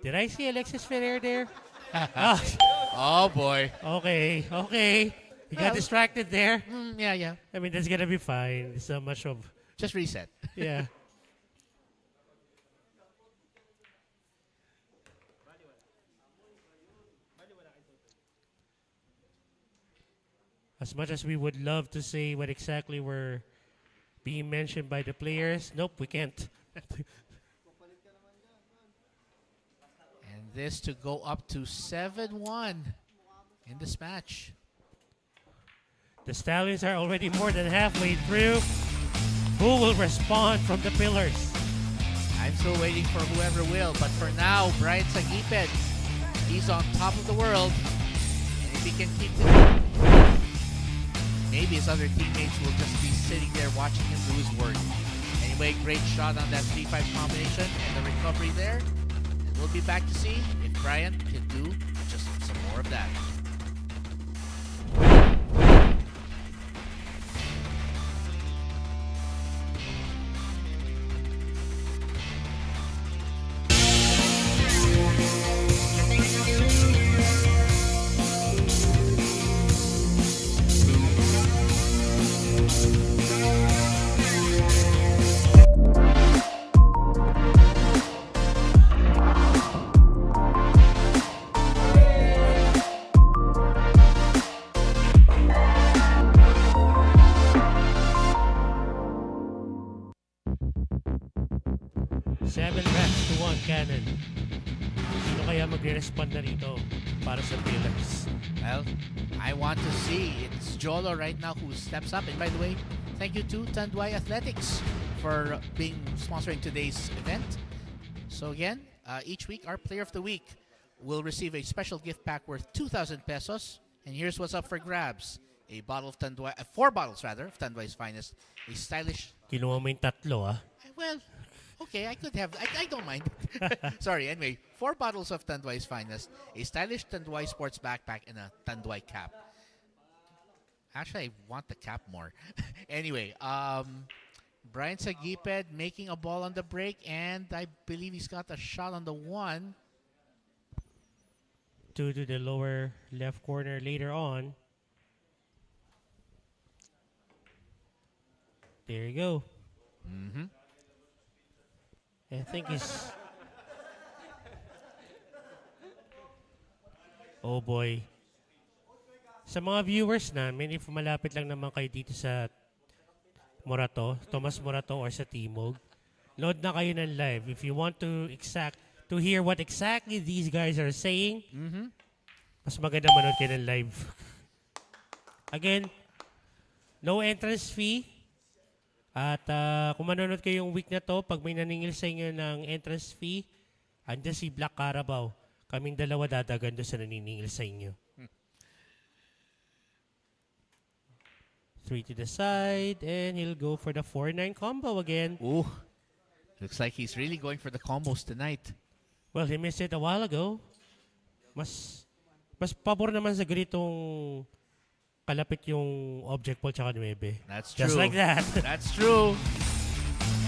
Did I see Alexis Ferrer there? Ah, Oh, boy. okay, okay. He got Well, distracted there. Yeah, yeah. I mean, that's gonna be fine. It's not much of, Just reset. yeah. As much as we would love to say what exactly were being mentioned by the players, nope, we can't. And this to go up to 7-1 in this match. The Stallions are already more than halfway through. Who will respond from the pillars? I'm still waiting for whoever will, but for now, Brian Sagiped, he's on top of the world. And if he can keep this, maybe his other teammates will just be sitting there watching him do his work. Anyway, great shot on that 3-5 combination and the recovery there. And we'll be back to see if Brian can do just some more of that. Seven racks to 1 cannon. Sino kaya magre-respond na rito para sa pillars? Well, I want to see. It's Jolo right now who steps up. And by the way, thank you to Tanduay Athletics for being sponsoring today's event. So again, each week our Player of the Week will receive a special gift pack worth 2,000 pesos. And here's what's up for grabs. A bottle of Tanduay, 4 bottles rather, of Tanduay's finest. A stylish... Kinuha mo yung tatlo, ah. Well, okay, I could have... I don't mind. Sorry, anyway. 4 bottles of Tanduay's finest. A stylish Tanduay sports backpack and a Tanduay cap. Actually, I want the cap more. Anyway, Brian Sagiped making a ball on the break, and I believe he's got a shot on the 1. To the lower left corner later on. There you go. Mm-hmm. I think he's... Oh boy. Sa mga viewers namin, if malapit lang naman kayo dito sa Morato, Tomas Morato or sa Timog, load na kayo ng live. If you want to hear what exactly these guys are saying, mas maganda manood kayo ng live. Again, no entrance fee. At kung manonood kayo yung week na to, pag may naningil sa inyo ng entrance fee, andyan si Black Carabao. Kaming dalawa dadagan doon sa naniningil sa inyo. 3 to the side, and he'll go for the 4-9 combo again. Ooh, looks like he's really going for the combos tonight. Well, he missed it a while ago. Mas pabor naman sa ganitong kalapit yung object ball tsaka 9. That's true. Just like that. That's true.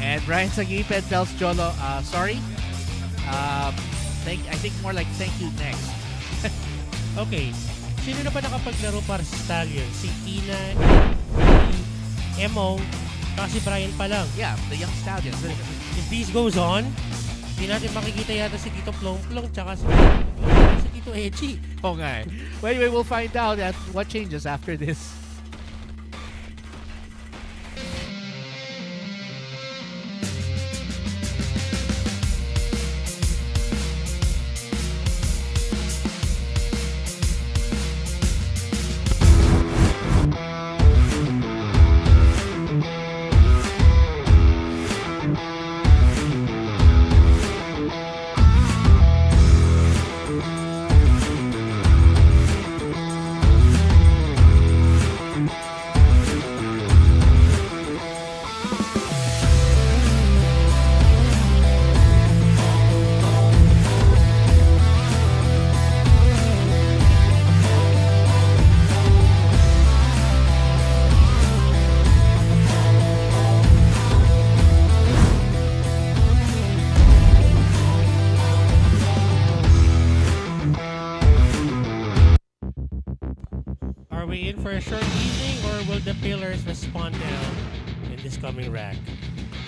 And Brian Sagiped tells Jolo, sorry. I think more like thank you next. Okay. Sino na ba nakapaglaro para sa Stallions? Si Tina, Emo, kasi Brian pa lang. Yeah, the young Stallions. If this goes on, hindi natin makikita yata si Tito Plong Plong tsaka si Tito Edgy. Okay. Well, anyway, we'll find out what changes after this. For a short evening, or will the pillars respond now in this coming rack?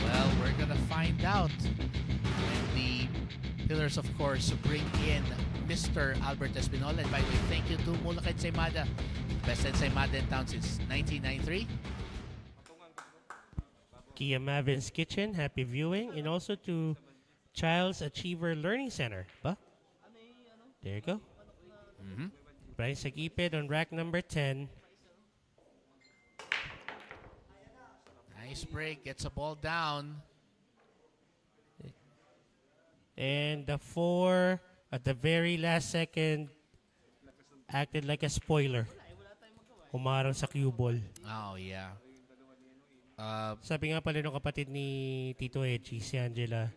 Well, we're gonna find out. And the pillars, of course, bring in Mr. Albert Espinola. And by the way, thank you to Mulakad Saymada, best Saymada in town since 1993. Kia Mavin's Kitchen, happy viewing. And also to Child's Achiever Learning Center. Ba? There you go. Brian Sagiped on rack number 10. Nice break, gets a ball down. And the 4 at the very last second acted like a spoiler. Umarang sa cue ball. Oh, yeah. Sabi nga pala ng kapatid ni Tito Edgy, si Angela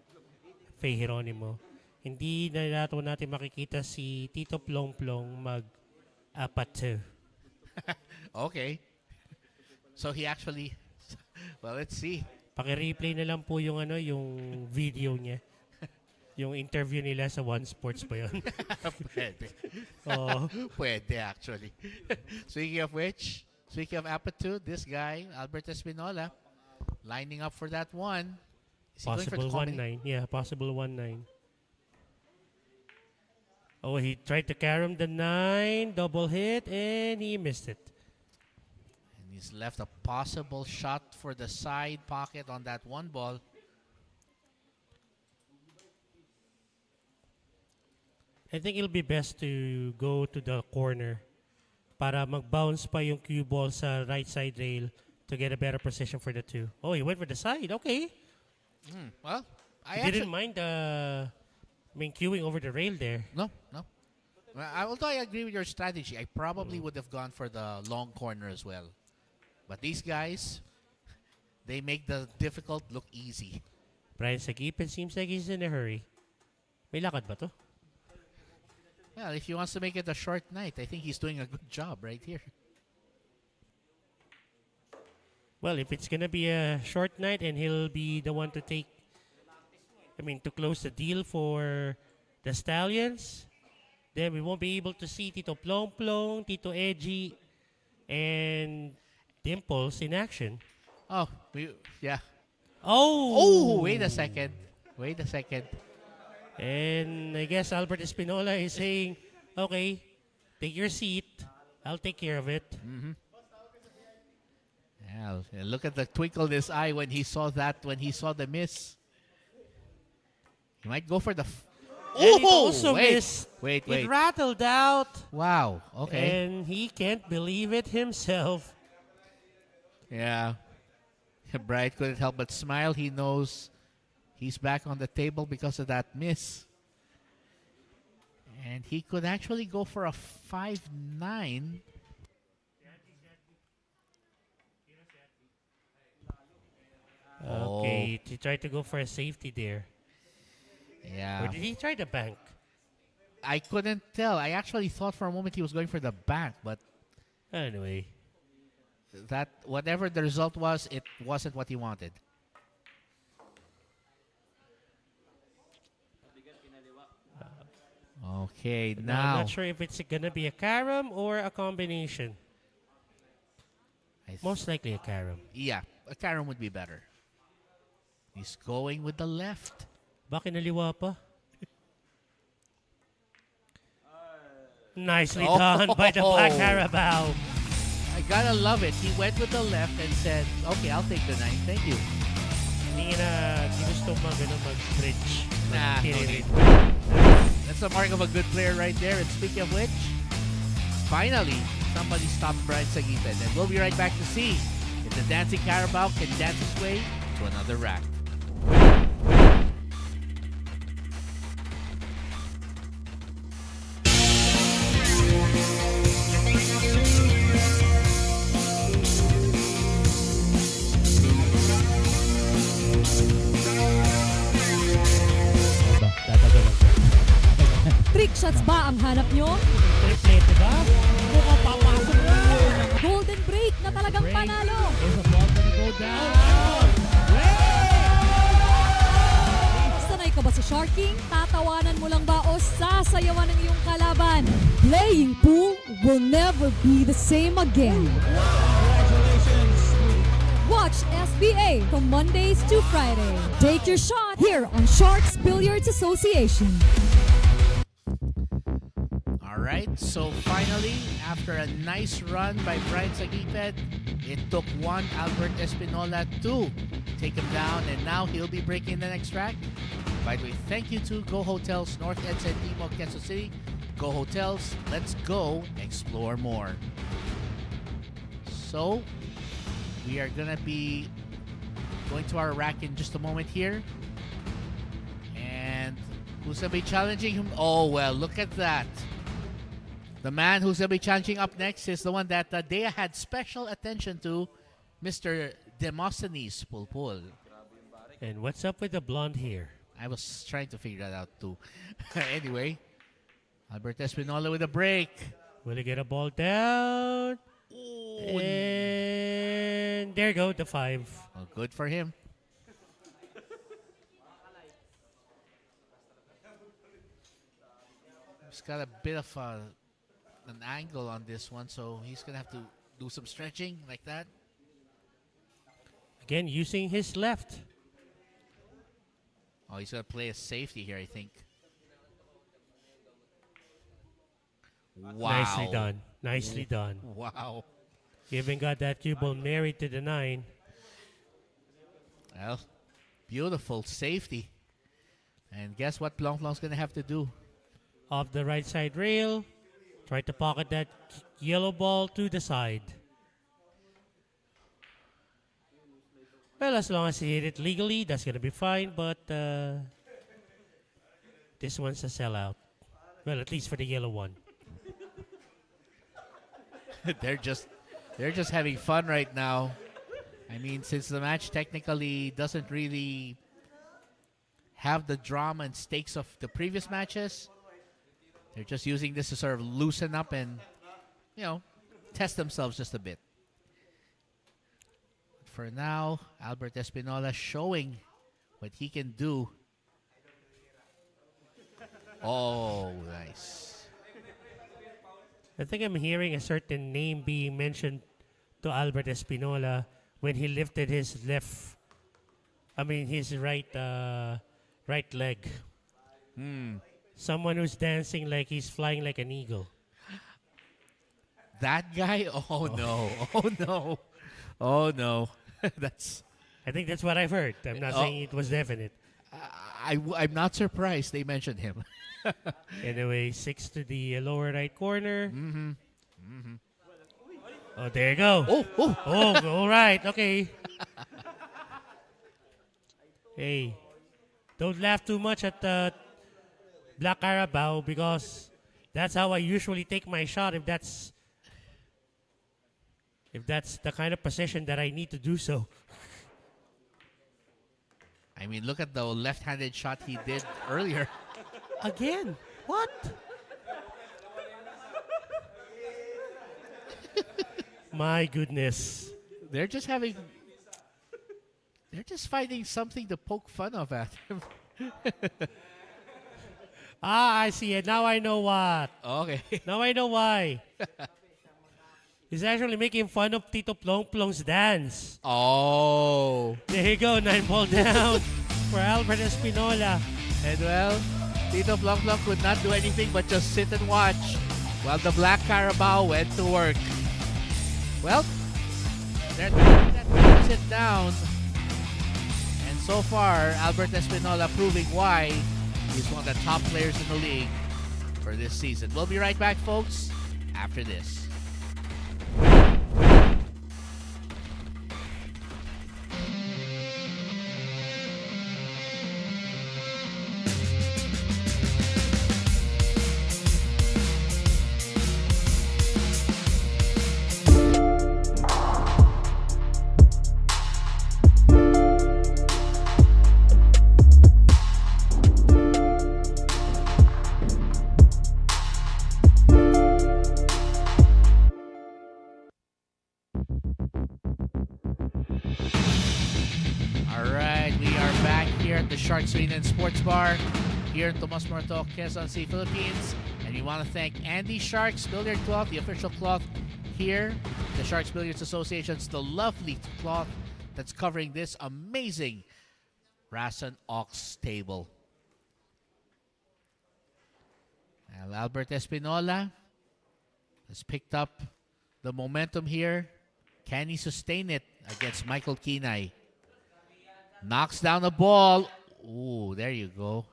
Faye Geronimo, hindi na natin makikita si Tito Plong Plong mag-apat 2. Okay. So he actually... Well, let's see. Paki-replay na lang po yung yung video niya. Yung interview nila sa One Sports pa yun. Pwede. Oh. Pwede, actually. Speaking of which, speaking of Apat 2, this guy, Albert Espinola, lining up for that one. Possible 1-9. Yeah, possible 1-9. Oh, he tried to carry him the 9, double hit, and he missed it. He's left a possible shot for the side pocket on that one ball. I think it'll be best to go to the corner para mag-bounce pa yung cue ball sa right side rail to get a better position for the 2. Oh, he went for the side. Okay. Well, I didn't mind queuing over the rail there. No. Although I agree with your strategy, I probably would have gone for the long corner as well. But these guys, they make the difficult look easy. Brian Sagiped seems like he's in a hurry. May lakad ba to? Well, if he wants to make it a short night, I think he's doing a good job right here. Well, if it's gonna be a short night and he'll be the one to to close the deal for the Stallions, then we won't be able to see Tito Plong Plong, Tito Edgy, and Dimples in action. Oh, yeah. Oh! Oh, wait a second. And I guess Albert Espinola is saying, okay, take your seat. I'll take care of it. Yeah, look at the twinkle in his eye when he saw the miss. He might go for the... And it also missed. Wait. It rattled out. Wow, okay. And he can't believe it himself. Yeah. Bright couldn't help but smile. He knows he's back on the table because of that miss. And he could actually go for a 5-9. Okay, he tried to go for a safety there. Yeah. Or did he try the bank? I couldn't tell. I actually thought for a moment he was going for the bank, but Anyway. that whatever the result was, it wasn't what he wanted. Okay, I'm now not sure if it's gonna be a carom or a combination. Most likely a carom. yeah, a carom would be better. He's going with the left. Bakit naliwa pa? Nicely Oh. done by the Black Carabao. I gotta love it. He went with the left and said, "Okay, I'll take the 9. Thank you." Hindi gusto mag-bridge. Nah, no Mag-tirit. need. That's the mark of a good player right there. And speaking of which, finally, somebody stopped Brian Sagitan. And we'll be right back to see if the Dancing Carabao can dance his way to another rack. Trick shots ba ang hanap nyo? Triplete ba? Mukhang papasok na. Golden break na talagang panalo. Is the ball gonna go down? Sanay ka ba sa sharking? Tatawanan mo lang ba o sasayawan ng iyong kalaban? Playing pool will never be the same again. Congratulations. Watch SBA from Mondays to Friday. Take your shot here on Sharks Billiards Association. All right, so finally, after a nice run by Brian Sagiped, it took one Albert Espinola to take him down, and now he'll be breaking the next track. By the way, thank you to Go Hotels North Edsa and Timog, Quezon City. Go Hotels, let's go explore more. So, we are gonna be going to our rack in just a moment here. And who's gonna be challenging him? Oh, well, look at that. The man who's going to be challenging up next is the one that Dea had special attention to, Mr. Demosthenes Pulpul. And what's up with the blonde hair? I was trying to figure that out too. Anyway, Albert Espinola with a break. Will he get a ball down? Ooh, And there you go, the 5. well, good for him. He's got a bit of an angle on this one, so he's going to have to do some stretching like that. Again, using his left. Oh, he's going to play a safety here, I think. Wow. Nicely done. Nicely done. Wow. He even got that cue ball married to the 9. Well, beautiful safety. And guess what Plong Plong's going to have to do? Off the right side rail. Try to pocket that yellow ball to the side. Well, as long as he hit it legally, that's going to be fine. But this one's a sellout. Well, at least for the yellow one. they're just having fun right now. I mean, since the match technically doesn't really have the drama and stakes of the previous matches, they're just using this to sort of loosen up and, test themselves just a bit. For now, Albert Espinola showing what he can do. Oh, nice. I think I'm hearing a certain name being mentioned to Albert Espinola when he lifted his his right leg. Someone who's dancing like he's flying like an eagle. That guy? Oh, no. Oh, no. Oh, no. I think that's what I've heard. I'm not saying it was definite. I'm not surprised they mentioned him. Anyway, 6 to the lower right corner. Oh, there you go. Oh. Oh, all right. Okay. Hey, don't laugh too much at the Black Carabao because that's how I usually take my shot if that's the kind of position that I need to do so. I mean, look at the left-handed shot he did earlier. Again? What? My goodness. They're just finding something to poke fun of at him. I see it. Now I know what. Okay. Now I know why. He's actually making fun of Tito Plong Plong's dance. Oh. There you go. 9-ball down for Albert Espinola. And well, Tito Plong Plong could not do anything but just sit and watch while the Black Carabao went to work. Well, that brings it down. And so far, Albert Espinola proving why he's one of the top players in the league for this season. We'll be right back, folks, after this. Sharks Arena and Sports Bar here in Tomas, Morato, Quezon City, Philippines. And we want to thank Andy Sharks Billiard Cloth, the official cloth here, the Sharks Billiards Association's the lovely cloth that's covering this amazing Rasen Ox table. And Albert Espinola has picked up the momentum here. Can he sustain it against Michael Kinay? Knocks down the ball. Ooh, there you go.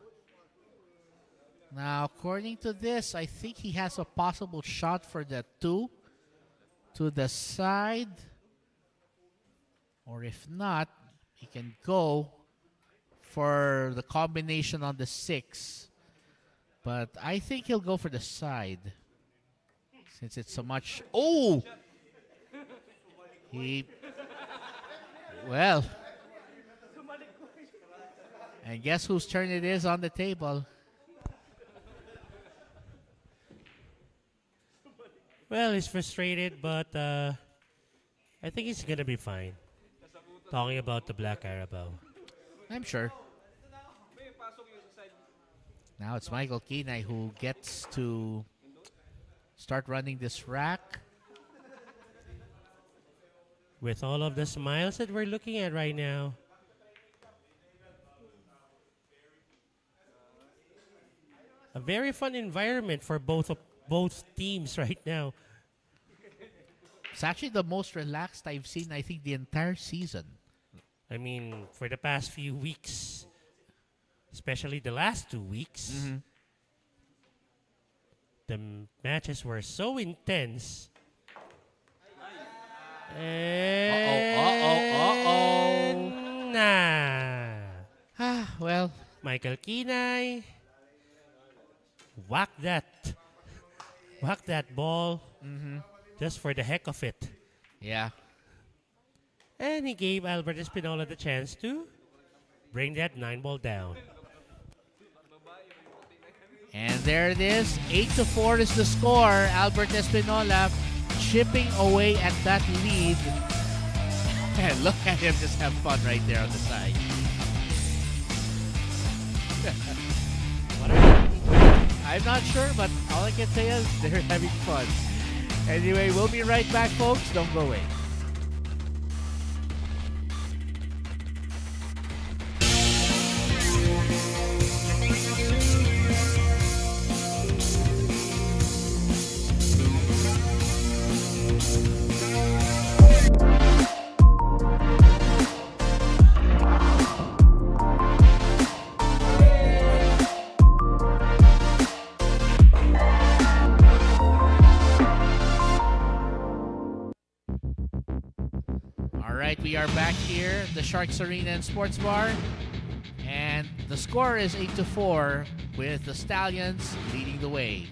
Now, according to this, I think he has a possible shot for the 2 to the side. Or if not, he can go for the combination on the 6. But I think he'll go for the side. Since it's so much... Oh! Well... And guess whose turn it is on the table? Well, he's frustrated, but I think he's going to be fine. Talking about the Black Carabao. I'm sure. Now it's Michael Kinay who gets to start running this rack. With all of the smiles that we're looking at right now. A very fun environment for both teams right now. It's actually the most relaxed I've seen, I think, the entire season. I mean, for the past few weeks, especially the last 2 weeks, the matches were so intense. And nah. Well, Michael Kinay. Whack that ball just for the heck of it. Yeah. And he gave Albert Espinola the chance to bring that 9-ball down. And there it is. 8-4 is the score. Albert Espinola chipping away at that lead. And look at him just have fun right there on the side. I'm not sure, but all I can say is they're having fun. Anyway, we'll be right back, folks. Don't go away. We are back here at the Sharks Arena and Sports Bar. And the score is 8-4 with the Stallions leading the way.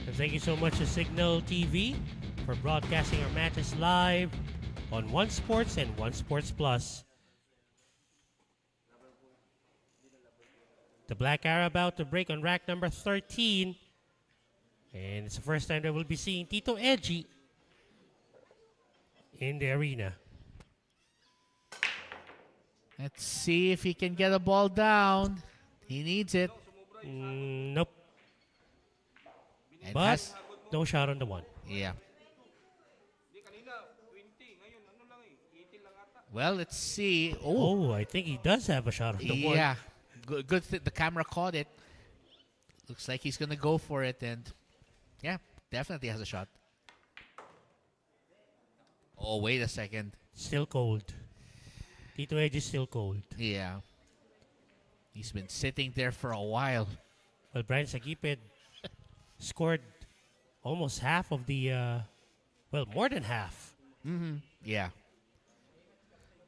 And thank you so much to Signal TV for broadcasting our matches live on One Sports and One Sports Plus. The Black Arrow about to break on rack number 13. And it's the first time that we'll be seeing Tito Edgy in the arena. Let's see if he can get a ball down. He needs it. Nope. And But no shot on the one. yeah. Well, let's see. Oh, I think he does have a shot on the one. Yeah. Good the camera caught it. Looks like he's going to go for it. And yeah, definitely has a shot. Oh, wait a second. Still cold. Tito Edge is still cold. Yeah. He's been sitting there for a while. Well, Brian Sagipid scored almost half of the, more than half. Mm-hmm. Yeah.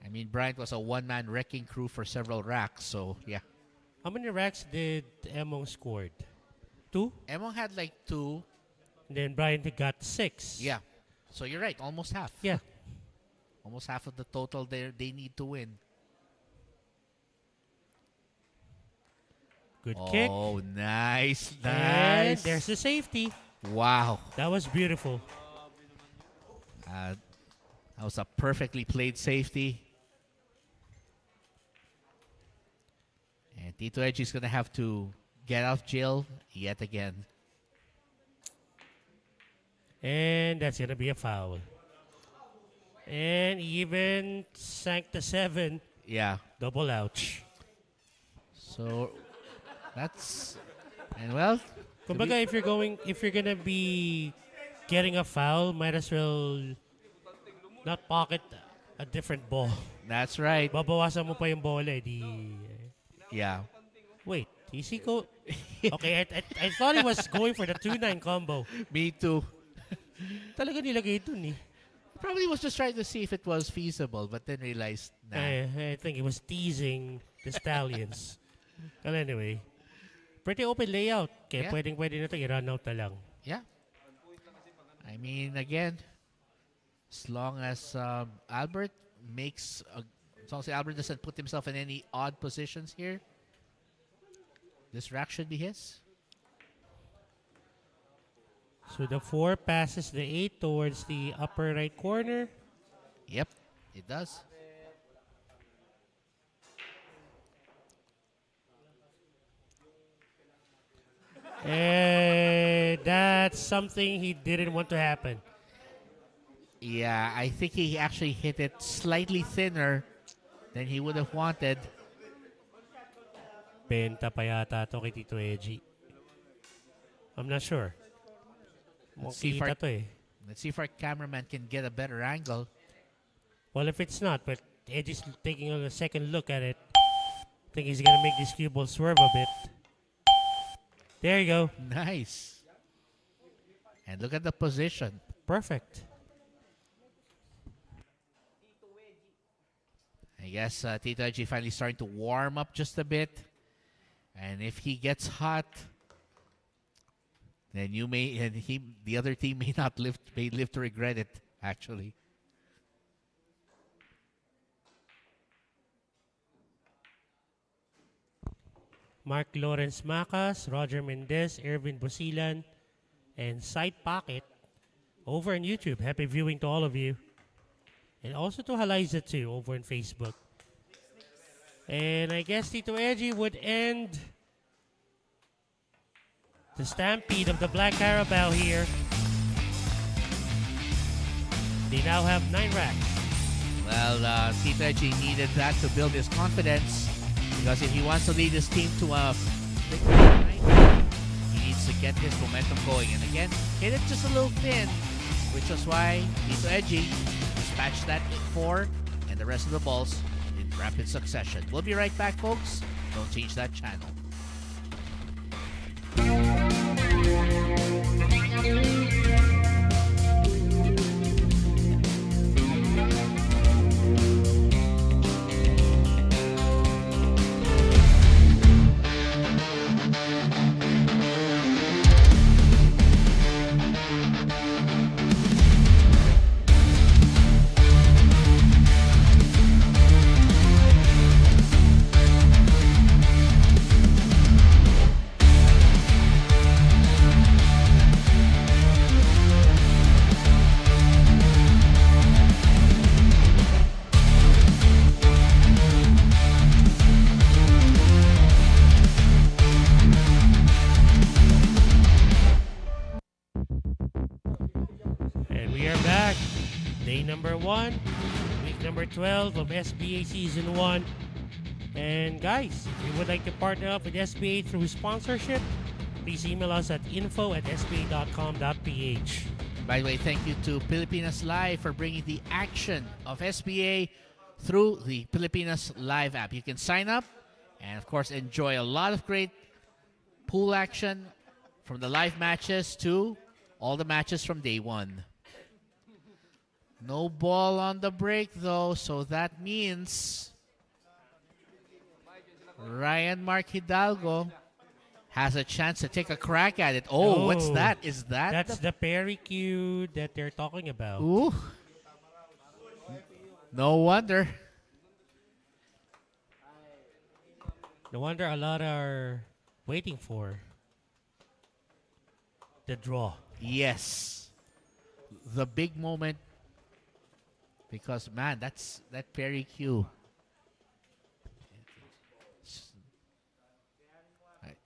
I mean, Bryant was a one-man wrecking crew for several racks, so yeah. How many racks did Emong scored? 2? Emong had like 2. And then Brian got 6. Yeah. So you're right, almost half. Yeah. Almost half of the total they need to win. Good kick. Oh, nice. And there's the safety. Wow. That was beautiful. That was a perfectly played safety. And Tito Edgy is going to have to get out of jail yet again. And that's going to be a foul. And even sank the 7. Yeah. Double ouch. So that's, and well, Kumbaga, if you're gonna be getting a foul, might as well not pocket a different ball. That's right. Babawasan mo pa yung bola, di. Yeah. Wait, is he go? Okay, I thought he was going for the 2-9 combo. Me too. Talaga nilagay dun eh. Probably was just trying to see if it was feasible, but then realized, nah. I think he was teasing the Stallions. Well, anyway, pretty open layout. Kaya Yeah. pwede na ito i-run out na lang. Yeah. I mean, again, as long as Albert as long as Albert doesn't put himself in any odd positions here, this rack should be his. So the 4 passes the 8 towards the upper right corner. Yep, it does. And that's something he didn't want to happen. Yeah, I think he actually hit it slightly thinner than he would have wanted. Benta pa yata ito kay Tito Edgy. I'm not sure. Let's see if Kita let's see if our cameraman can get a better angle. Well, if it's not, but Edgy's taking a second look at it. I think he's going to make this cue ball swerve a bit. There you go. Nice. And look at the position. Perfect. I guess Tito Edgy finally starting to warm up just a bit. And if he gets hot, then the other team may live to regret it, actually. Mark Lawrence Macas, Roger Mendez, Ervin Bosilan, and Side Pocket over on YouTube. Happy viewing to all of you. And also to Haliza too over on Facebook. And I guess Tito Edgy would end the stampede of the Black Carabao here. They now have 9 racks. Well, Tito Edgy needed that to build his confidence. Because if he wants to lead his team to a victory tonight, he needs to get his momentum going. And again, hit it just a little thin, which was why Tito Edgy dispatched that 4 and the rest of the balls in rapid succession. We'll be right back, folks. Don't change that channel. we're back. Day number 1, week number 12 of SBA Season 1. And guys, if you would like to partner up with SBA through sponsorship, please email us at info@sba.com.ph. By the way, thank you to Pilipinas Live for bringing the action of SBA through the Pilipinas Live app. You can sign up and, of course, enjoy a lot of great pool action from the live matches to all the matches from day 1. No ball on the break, though, so that means Ryan Mark Hidalgo has a chance to take a crack at it. Oh, what's that? Is that That's the Perry cue that they're talking about. Ooh. No wonder. No wonder a lot are waiting for the draw. Yes. The big moment. Because, man, that Perry cue. Right.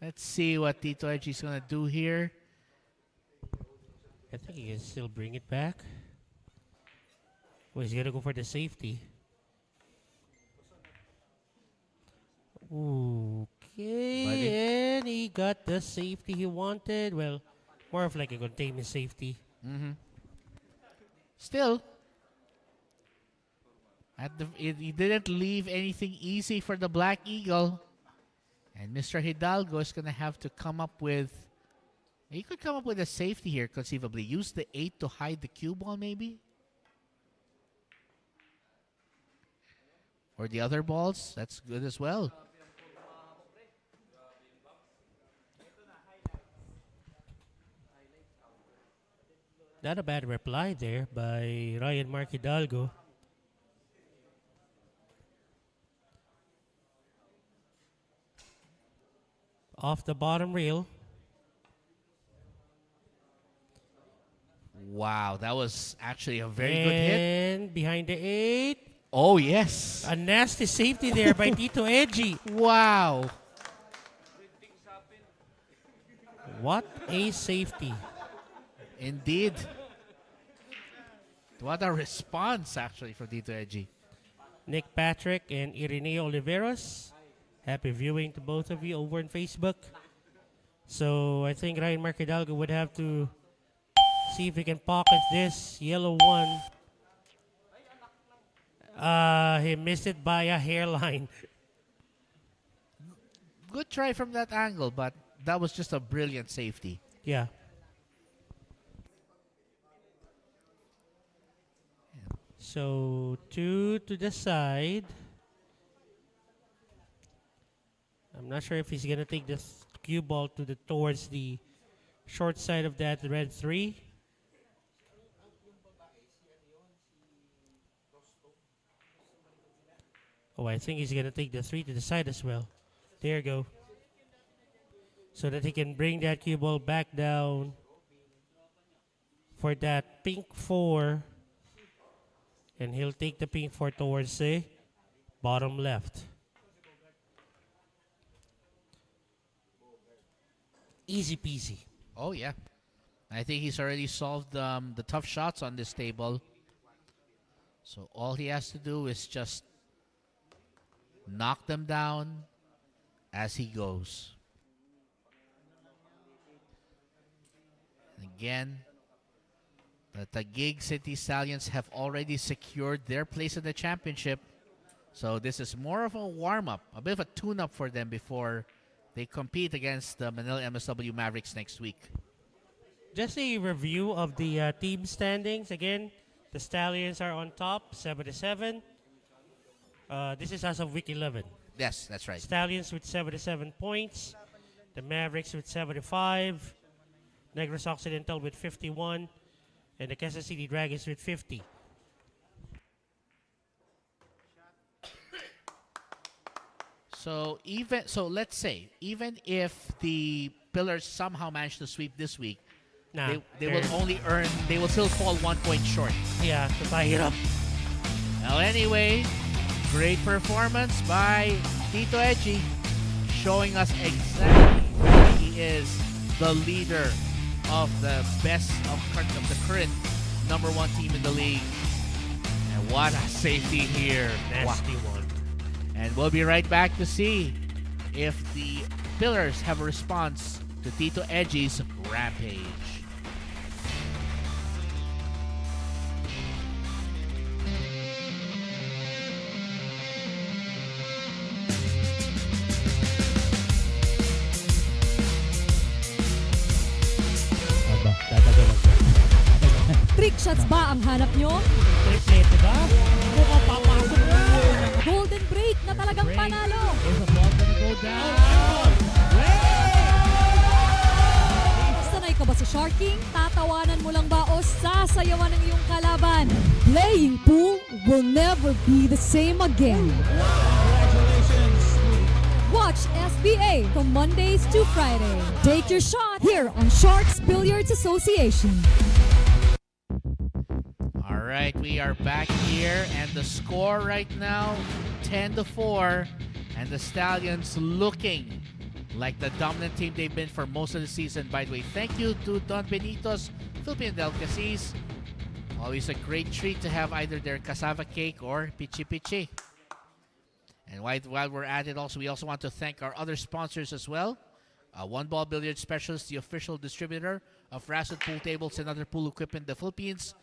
Let's see what Tito Edgy is going to do here. I think he can still bring it back. Well, he's going to go for the safety. Okay, and he got the safety he wanted. Well, more of like a containment safety. Still, he didn't leave anything easy for the Black Eagle. And Mr. Hidalgo is going to have to come up with... He could come up with a safety here, conceivably. Use the 8 to hide the cue ball, maybe? Or the other balls. That's good as well. Not a bad reply there by Ryan Mark Hidalgo. Off the bottom rail. Wow, that was actually a very good hit. And behind the 8. Oh, yes. A nasty safety there by Tito Edgy. Wow. What a safety. Indeed. What a response, actually, from Tito Edgy. Nick Patrick and Ireneo Oliveros. Happy viewing to both of you over on Facebook. So I think Ryan Mark Hidalgo would have to see if he can pocket this yellow one. He missed it by a hairline. Good try from that angle, but that was just a brilliant safety. Yeah. So 2 to the side. I'm not sure if he's gonna take the cue ball towards the short side of that red 3. Oh, I think he's gonna take the 3 to the side as well. There you go. So that he can bring that cue ball back down for that pink 4. And he'll take the pink 4 towards the bottom left. Easy peasy. Oh, yeah. I think he's already solved the tough shots on this table. So all he has to do is just knock them down as he goes. And again, the Taguig City Stallions have already secured their place in the championship. So this is more of a warm-up, a bit of a tune-up for them before they compete against the Manila MSW Mavericks next week. Just a review of the team standings. Again, the Stallions are on top, 77. This is as of week 11. Yes, that's right. Stallions with 77 points. The Mavericks with 75. Negros Occidental with 51. And the Quezon City Dragons with 50. So let's say even if the Pillars somehow manage to sweep this week, Nah, they will still fall 1 point short. Yeah, to tie it up. Well, anyway, great performance by Tito Edgy, showing us exactly why he is the leader of the best of the current #1 team in the league. And what a safety here. Nasty one. And we'll be right back to see if the Pillars have a response to Tito Edgy's rampage. Aba, tatagalan ko. Trick shots ba ang hanap nyo? Triplete ba? Mukhang papasok na. Golden break na talagang panalo. Is the ball gonna go down? Sanay ka ba sa sharking? Tatawanan mo lang ba o sasayawan ng iyong kalaban? Playing pool will never be the same again. Congratulations. Watch SBA from Mondays to Friday. Take your shot here on Sharks Billiards Association. All right, we are back here, and the score right now, 10-4, and the Stallions looking like the dominant team they've been for most of the season. By the way, thank you to Don Benito's Philippine Delicacies. Always a great treat to have either their cassava cake or pichi pichi. And while we're at it, we also want to thank our other sponsors as well. One Ball Billiard Specialist, the official distributor of Razzle Pool Tables and other pool equipment in the Philippines.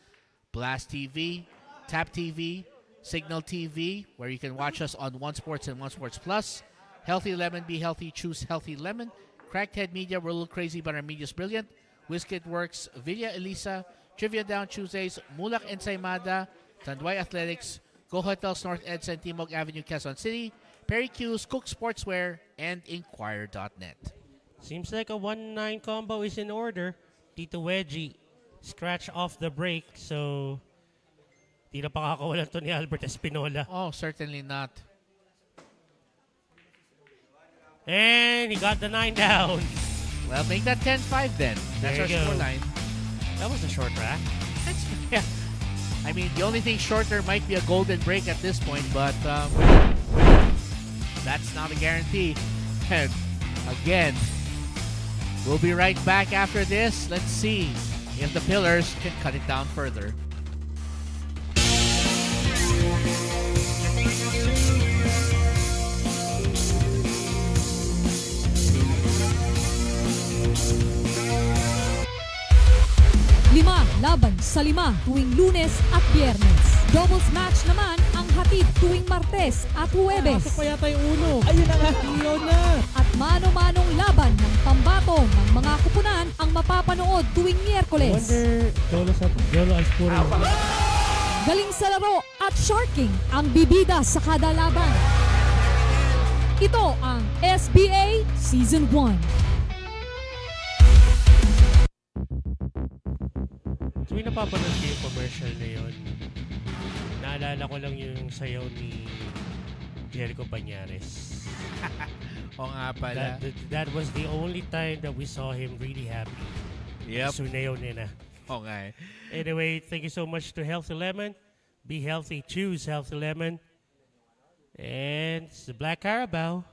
Blast TV, Tap TV, Signal TV, where you can watch us on One Sports and One Sports Plus. Healthy Lemon, be healthy, choose Healthy Lemon. Cracked Head Media, we're a little crazy, but our media's brilliant. Whiskit Works, Villa Elisa, Trivia Down Tuesdays, Mulak Ensaymada, Tanduay Athletics, Go Hotels North Edsa and Timog Avenue, Quezon City, Perry Q's, Cook Sportswear, and Inquire.net. Seems like a 1-9 combo is in order. Tito Edgy scratch off the break, so di na pakakawalan to ni Albert Espinola. Oh, certainly not. And he got the 9 down. Well, make that 10-5 then. That's There our you go. scoreline. That was a short rack. Yeah. I mean, the only thing shorter might be a golden break at this point, but that's not a guarantee. And again, we'll be right back after this. Let's see if the Pillars can cut it down further. Lima laban sa 5 tuwing Lunes at Biyernes. Doubles match naman ang hatid tuwing Martes at Huwebes. Pasok pa yata yung uno. Ayun na nga. Iyo na. At mano-manong laban ng pambato ng mga kupunan ang mapapanood tuwing Miyerkules. Jolo as puro. Galing sa laro at sharking ang bibida sa kada laban. Ito ang SBA Season 1. Tuwing napapanood ko yung commercial na yun, naalala ko lang yung sayaw ni Jericho Banyares. O nga pala. That was the only time that we saw him really happy. Yep. Sunayaw nila. Okay. Anyway, thank you so much to Healthy Lemon. Be healthy, choose Healthy Lemon. And it's the Black Carabao.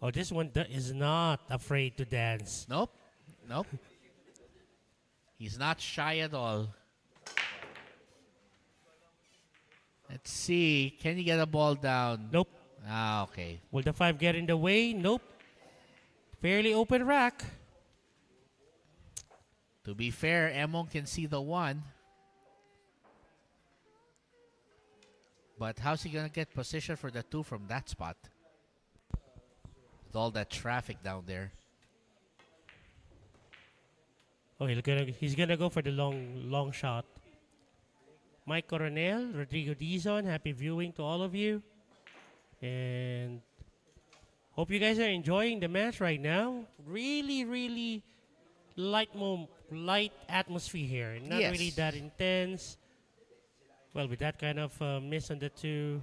Oh, this one is not afraid to dance. Nope. Nope. He's not shy at all. Let's see. Can he get a ball down? Nope. Ah, okay. Will the 5 get in the way? Nope. Fairly open rack. To be fair, Emong can see the 1. But how's he going to get position for the 2 from that spot? With all that traffic down there. Oh, he's gonna go for the long shot. Mike Coronel, Rodrigo Dizon, happy viewing to all of you. And hope you guys are enjoying the match right now. Really, really light atmosphere here. Not Yes. really that intense. Well, with that kind of miss on the 2.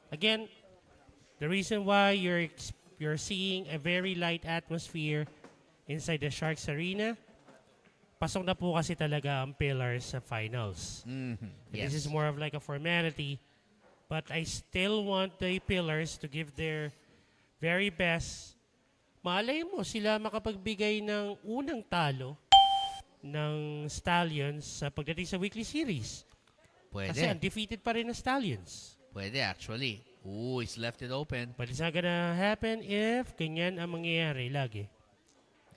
Again, the reason why you're seeing a very light atmosphere inside the Sharks Arena, pasok na po kasi talaga ang Pillars sa finals. Yes. This is more of like a formality, but I still want the Pillars to give their very best. Malay mo sila makapagbigay ng unang talo ng Stallions sa pagdating sa weekly series. Pwede. Kasi undefeated pa rin ng Stallions. Pwede, actually. Ooh, he's left it open. But it's not gonna happen if ganyan ang mangyayari lagi.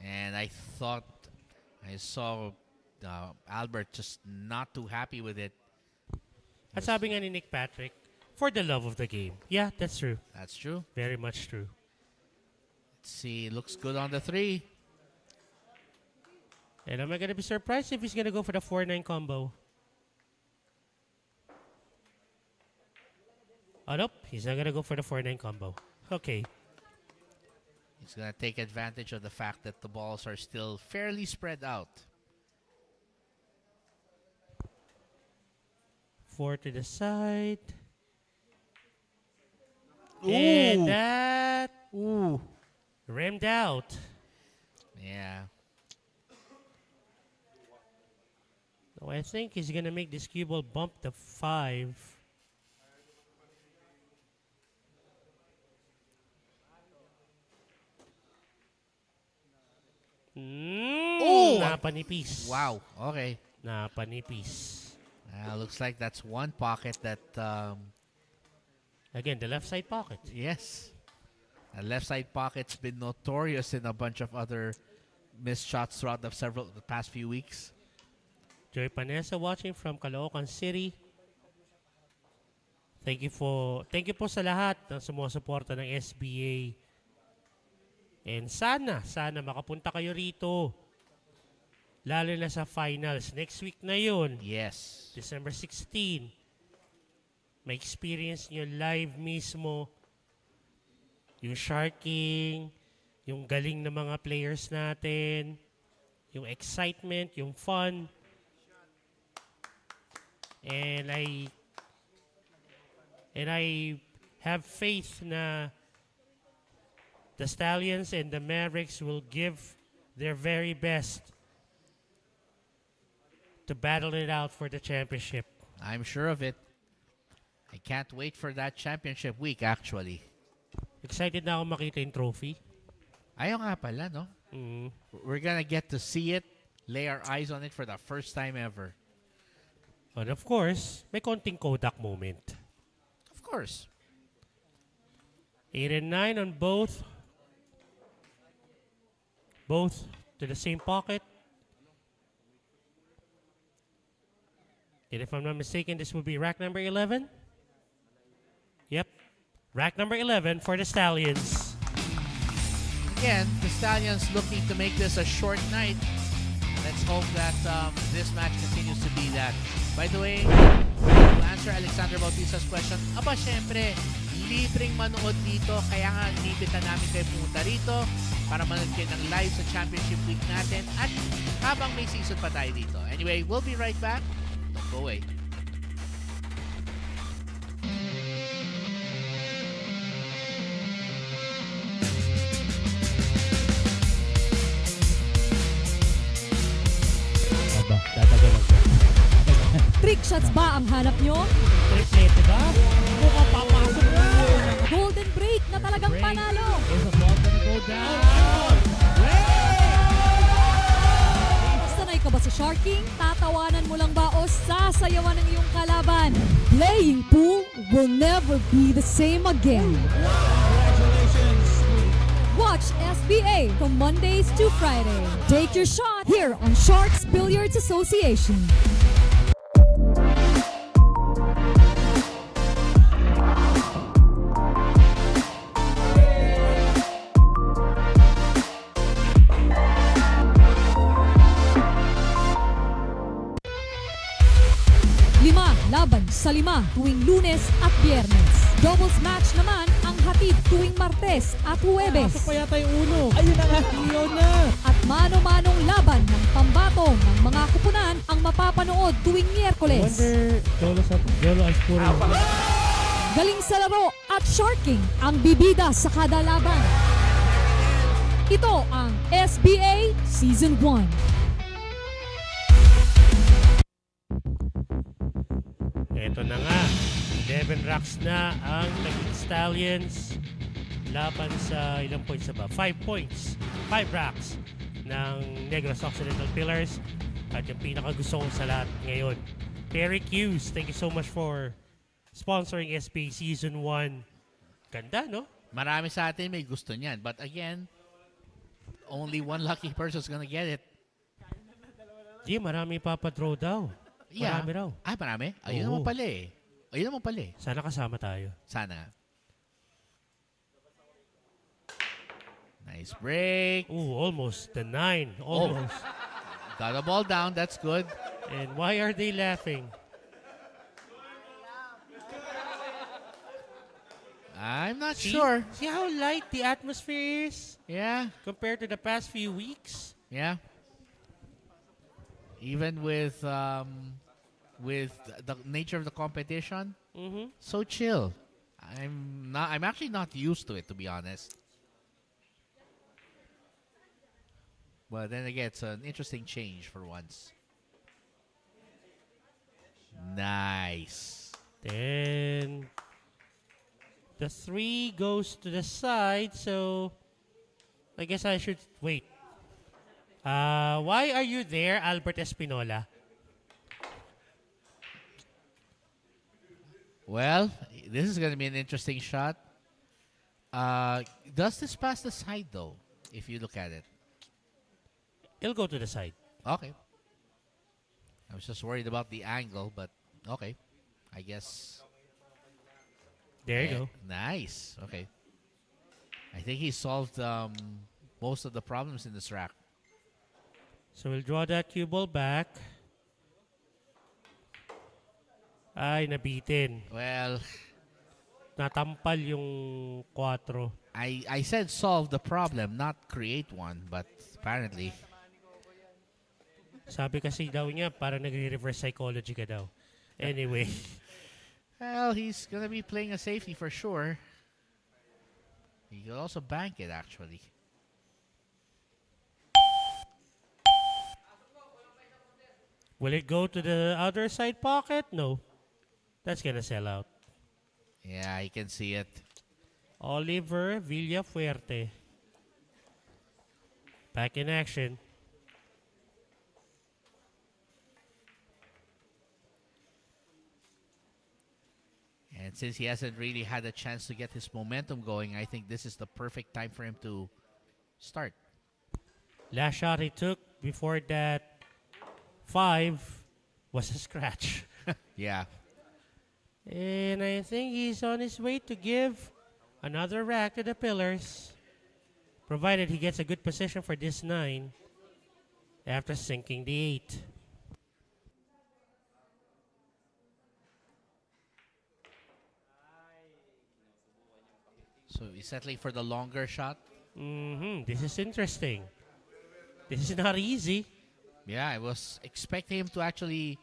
And I saw Albert just not too happy with it. At sabi nga ni Nick Patrick, for the love of the game. Yeah, that's true. That's true. Very much true. Let's see, looks good on the 3. And am I gonna be surprised if he's gonna go for the 4-9 combo? Oh, nope. He's not gonna go for the 4-9 combo. Okay. He's gonna take advantage of the fact that the balls are still fairly spread out. 4 to the side. Ooh. And that Ooh. rimmed out. Yeah. So I think he's gonna make this cue ball bump the 5. Oh! Napanipis. Wow. Okay. Napanipis. Looks like that's one pocket that, Again, the left side pocket. yes. The left side pocket's been notorious in a bunch of other missed shots throughout the past few weeks. Joy Panessa watching from Caloocan City. Thank you po sa lahat ng sumusuporta ng SBA. And sana makapunta kayo rito. Lalo na sa finals. Next week na yun. Yes. December 16. May experience nyo live mismo. Yung sharking, yung galing ng mga players natin, yung excitement, yung fun. And I have faith na the Stallions and the Mavericks will give their very best to battle it out for the championship. I'm sure of it. I can't wait for that championship week, actually. Excited na ako makita yung trophy. Ayaw nga pala, no? We're gonna get to see it, lay our eyes on it for the first time ever. And of course, may konting Kodak moment. Of course. 8 and 9 on both. Both to the same pocket. And if I'm not mistaken, this would be rack number 11. Yep. Rack number 11 for the Stallions. Again, the Stallions looking to make this a short night. Let's hope that this match continues to be that. By the way, to answer Alexander Bautista's question, syempre, libreng manood dito. Kaya nga, inibitan namin kayo pumunta rito para manood kayo ng live sa championship week natin at habang may season pa tayo dito. Anyway, we'll be right back. Don't go away. Trick shots ba ang hanap nyo? Triplete ba? Mukhang papasok na. Golden break na talagang panalo. Is the ball gonna go down? Sanay ka ba sa sharking? Tatawanan mo lang ba o sasayawan ng iyong kalaban? Playing pool will never be the same again. Congratulations. Watch SBA from Mondays to Friday. Take your shot here on Sharks Billiards Association. Laban sa 5 tuwing Lunes at Biyernes. Doubles match naman ang hatid tuwing Martes at Huwebes. Pasok pa yata yung uno. Ayun na nga, yun na. At mano-manong laban ng pambato ng mga kupunan ang mapapanood tuwing Miyerkules. Jolo ang scoring. Galing sa laro at sharking ang bibida sa kada laban. Ito ang SBA Season 1. Ito na nga, 11 racks na ang naging Stallions laban sa ilang points na ba? 5 points, 5 racks ng Negros Occidental Pillars. At yung pinakagusto ko sa lahat ngayon, Terry Hughes, thank you so much for sponsoring SB Season 1. Ganda, no? Marami sa atin may gusto niyan. But again, only one lucky person's gonna get it. Di, marami papadraw daw. Yeah. Marami raw. Ay, marami? Ayun Oo. naman pala eh. Ayun naman pala eh. Sana kasama tayo. Sana. Nice break. Ooh, almost. The 9. Almost. Got the ball down. That's good. And why are they laughing? I'm not See? sure. See how light the atmosphere is Yeah. compared to the past few weeks? Yeah. Even with the nature of the competition, Mm-hmm. so chill. I'm actually not used to it, to be honest. But then again, it's an interesting change for once. Nice. Then the 3 goes to the side, so I guess I should wait. Why are you there, Albert Espinola? Well, this is going to be an interesting shot. Does this pass the side, though, if you look at it? He'll go to the side. Okay. I was just worried about the angle, but okay. I guess. There you go. Nice. Okay. I think he solved most of the problems in this rack. So we'll draw that cue ball back. Ay, nabitin. Well, Natampal yung 4. I said solve the problem, not create one, but apparently. Sabi kasi daw niya, parang nagre-reverse psychology ka daw. Anyway. Well, he's going to be playing a safety for sure. He could also bank it, actually. Will it go to the other side pocket? No. That's gonna sell out. Yeah, you can see it. Oliver Villafuerte. Back in action. And since he hasn't really had a chance to get his momentum going, I think this is the perfect time for him to start. Last shot he took before that 5 was a scratch. Yeah. And I think he's on his way to give another rack to the pillars, provided he gets a good position for this 9 after sinking the 8. So he's settling for the longer shot. This is interesting. This is not easy. Yeah, I was expecting him to actually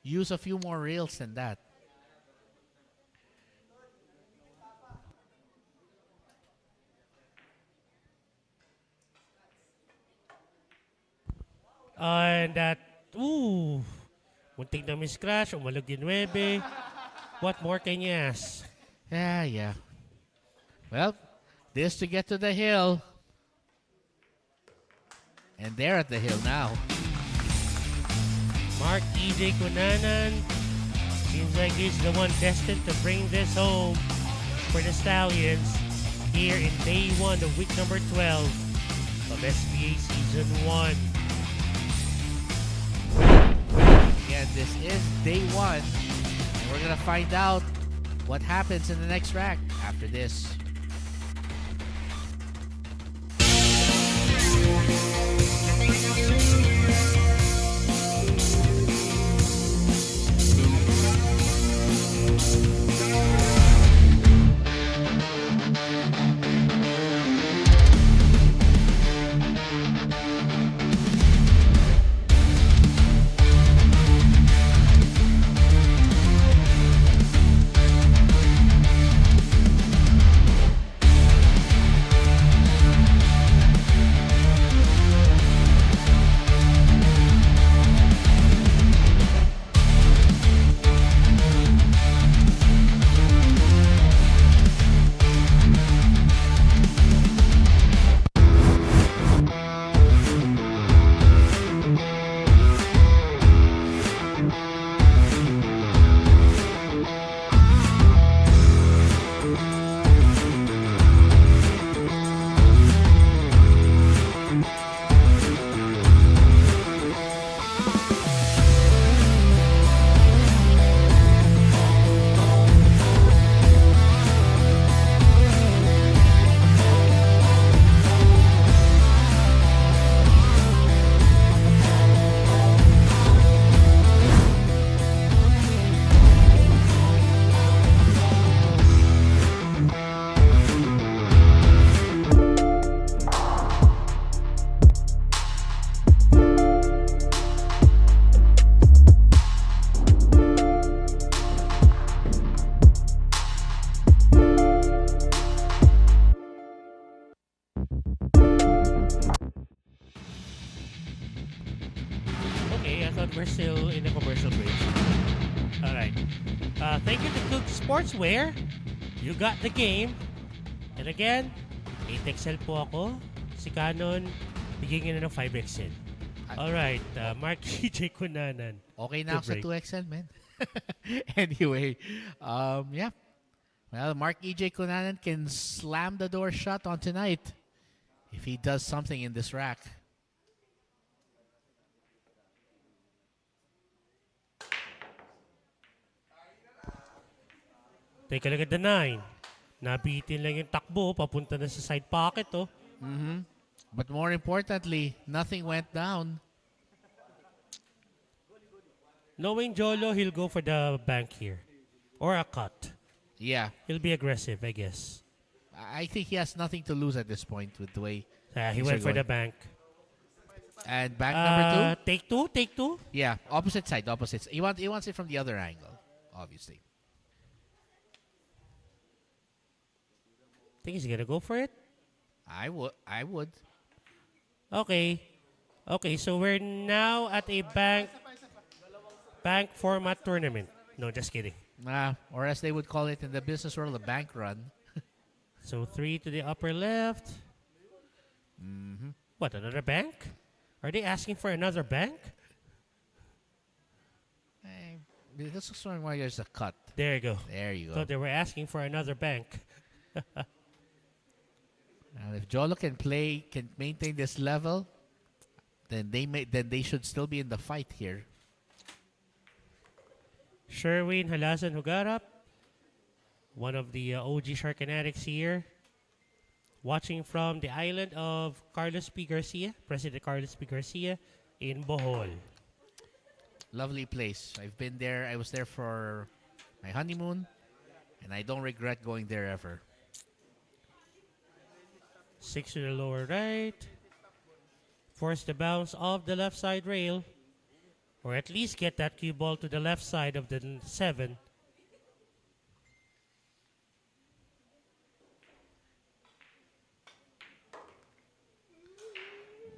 use a few more rails than that. And that, muntik na miscratch, umalog yung 9. What more can you ask? Yeah. Well, this to get to the hill. And they're at the hill now. Mark E.J. Cunanan seems like he's the one destined to bring this home for the Stallions here in day 1 of week number 12 of SBA Season 1. Again, this is day 1. And we're going to find out what happens in the next rack after this. I thought we're still in the commercial break. Alright. Thank you to Cook Sportswear. You got the game. And again, 8XL po ako. Si Canon, bigyan nyo ng 5XL. Alright, Mark J. Kunanan. Okay na ako sa 2XL, man. Anyway, yeah. Well, Mark EJ Kunanan can slam the door shut on tonight if he does something in this rack. Take a look at the 9. Nabitin lang yung takbo, papunta na sa side pocket, oh. But more importantly, nothing went down. Knowing Jolo, he'll go for the bank here. Or a cut. Yeah. He'll be aggressive, I guess. I think he has nothing to lose at this point with the way He went for the bank. And bank number 2? Take two, take two. Yeah, opposite side, opposite. He wants it from the other angle, obviously. Think he's gonna go for it? I would. Okay. Okay, so we're now at a bank format tournament. No, just kidding. Or as they would call it in the business world, a bank run. So 3 to the upper left. What, another bank? Are they asking for another bank? This is why there's a cut. There you go. There you go. Thought they were asking for another bank. And if Jolo can maintain this level, then they should still be in the fight here. Sherwin Halasan Hugarap, one of the OG Sharkanatics here, watching from the island of Carlos P. Garcia, President Carlos P. Garcia in Bohol. Lovely place. I've been there. I was there for my honeymoon, and I don't regret going there ever. 6 to the lower right. Force the bounce off the left side rail. Or at least get that cue ball to the left side of the 7.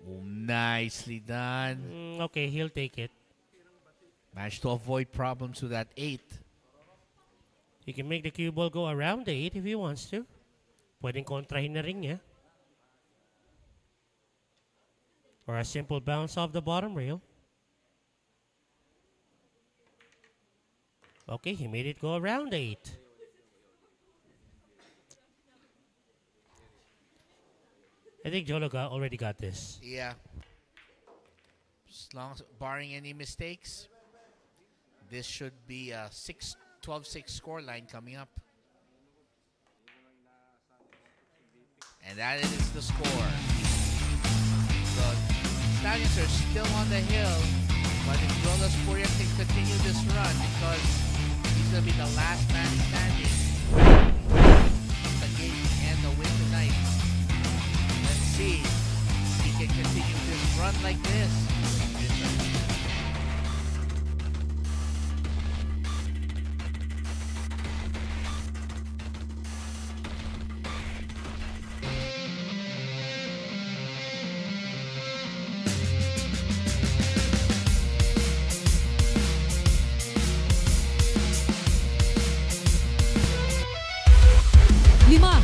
Oh, nicely done. Okay, he'll take it. Managed to avoid problems with that 8. He can make the cue ball go around the 8 if he wants to. Pwedeng kontrahin na rin niya. Or a simple bounce off the bottom rail. Okay, he made it go around the 8. I think Jolo already got this. Yeah. As long as, barring any mistakes, this should be a 12-6 score line coming up. And that is the score. The Stallions are still on the hill, but if Jolo Sporia can continue this run, because he's going to be the last man standing, the game and the win tonight. Let's see if he can continue this run like this.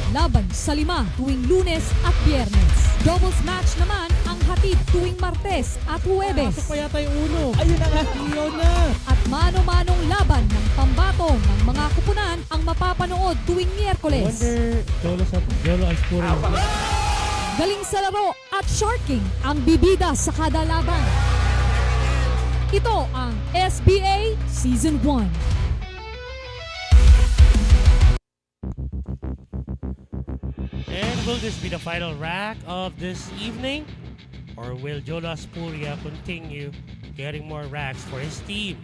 Laban sa 5 tuwing Lunes at Biyernes. Doubles match naman ang hatid tuwing Martes at Huwebes. Pasok pa yata yung uno. Ayun na nga, iyon na. At mano-manong laban ng pambato ng mga kupunan ang mapapanood tuwing Miyerkules. Wonder, Jolo ang scoring. Galing sa laro at sharking ang bibida sa kada laban. Ito ang SBA Season 1. And will this be the final rack of this evening? Or will Jolo Aspuria continue getting more racks for his team?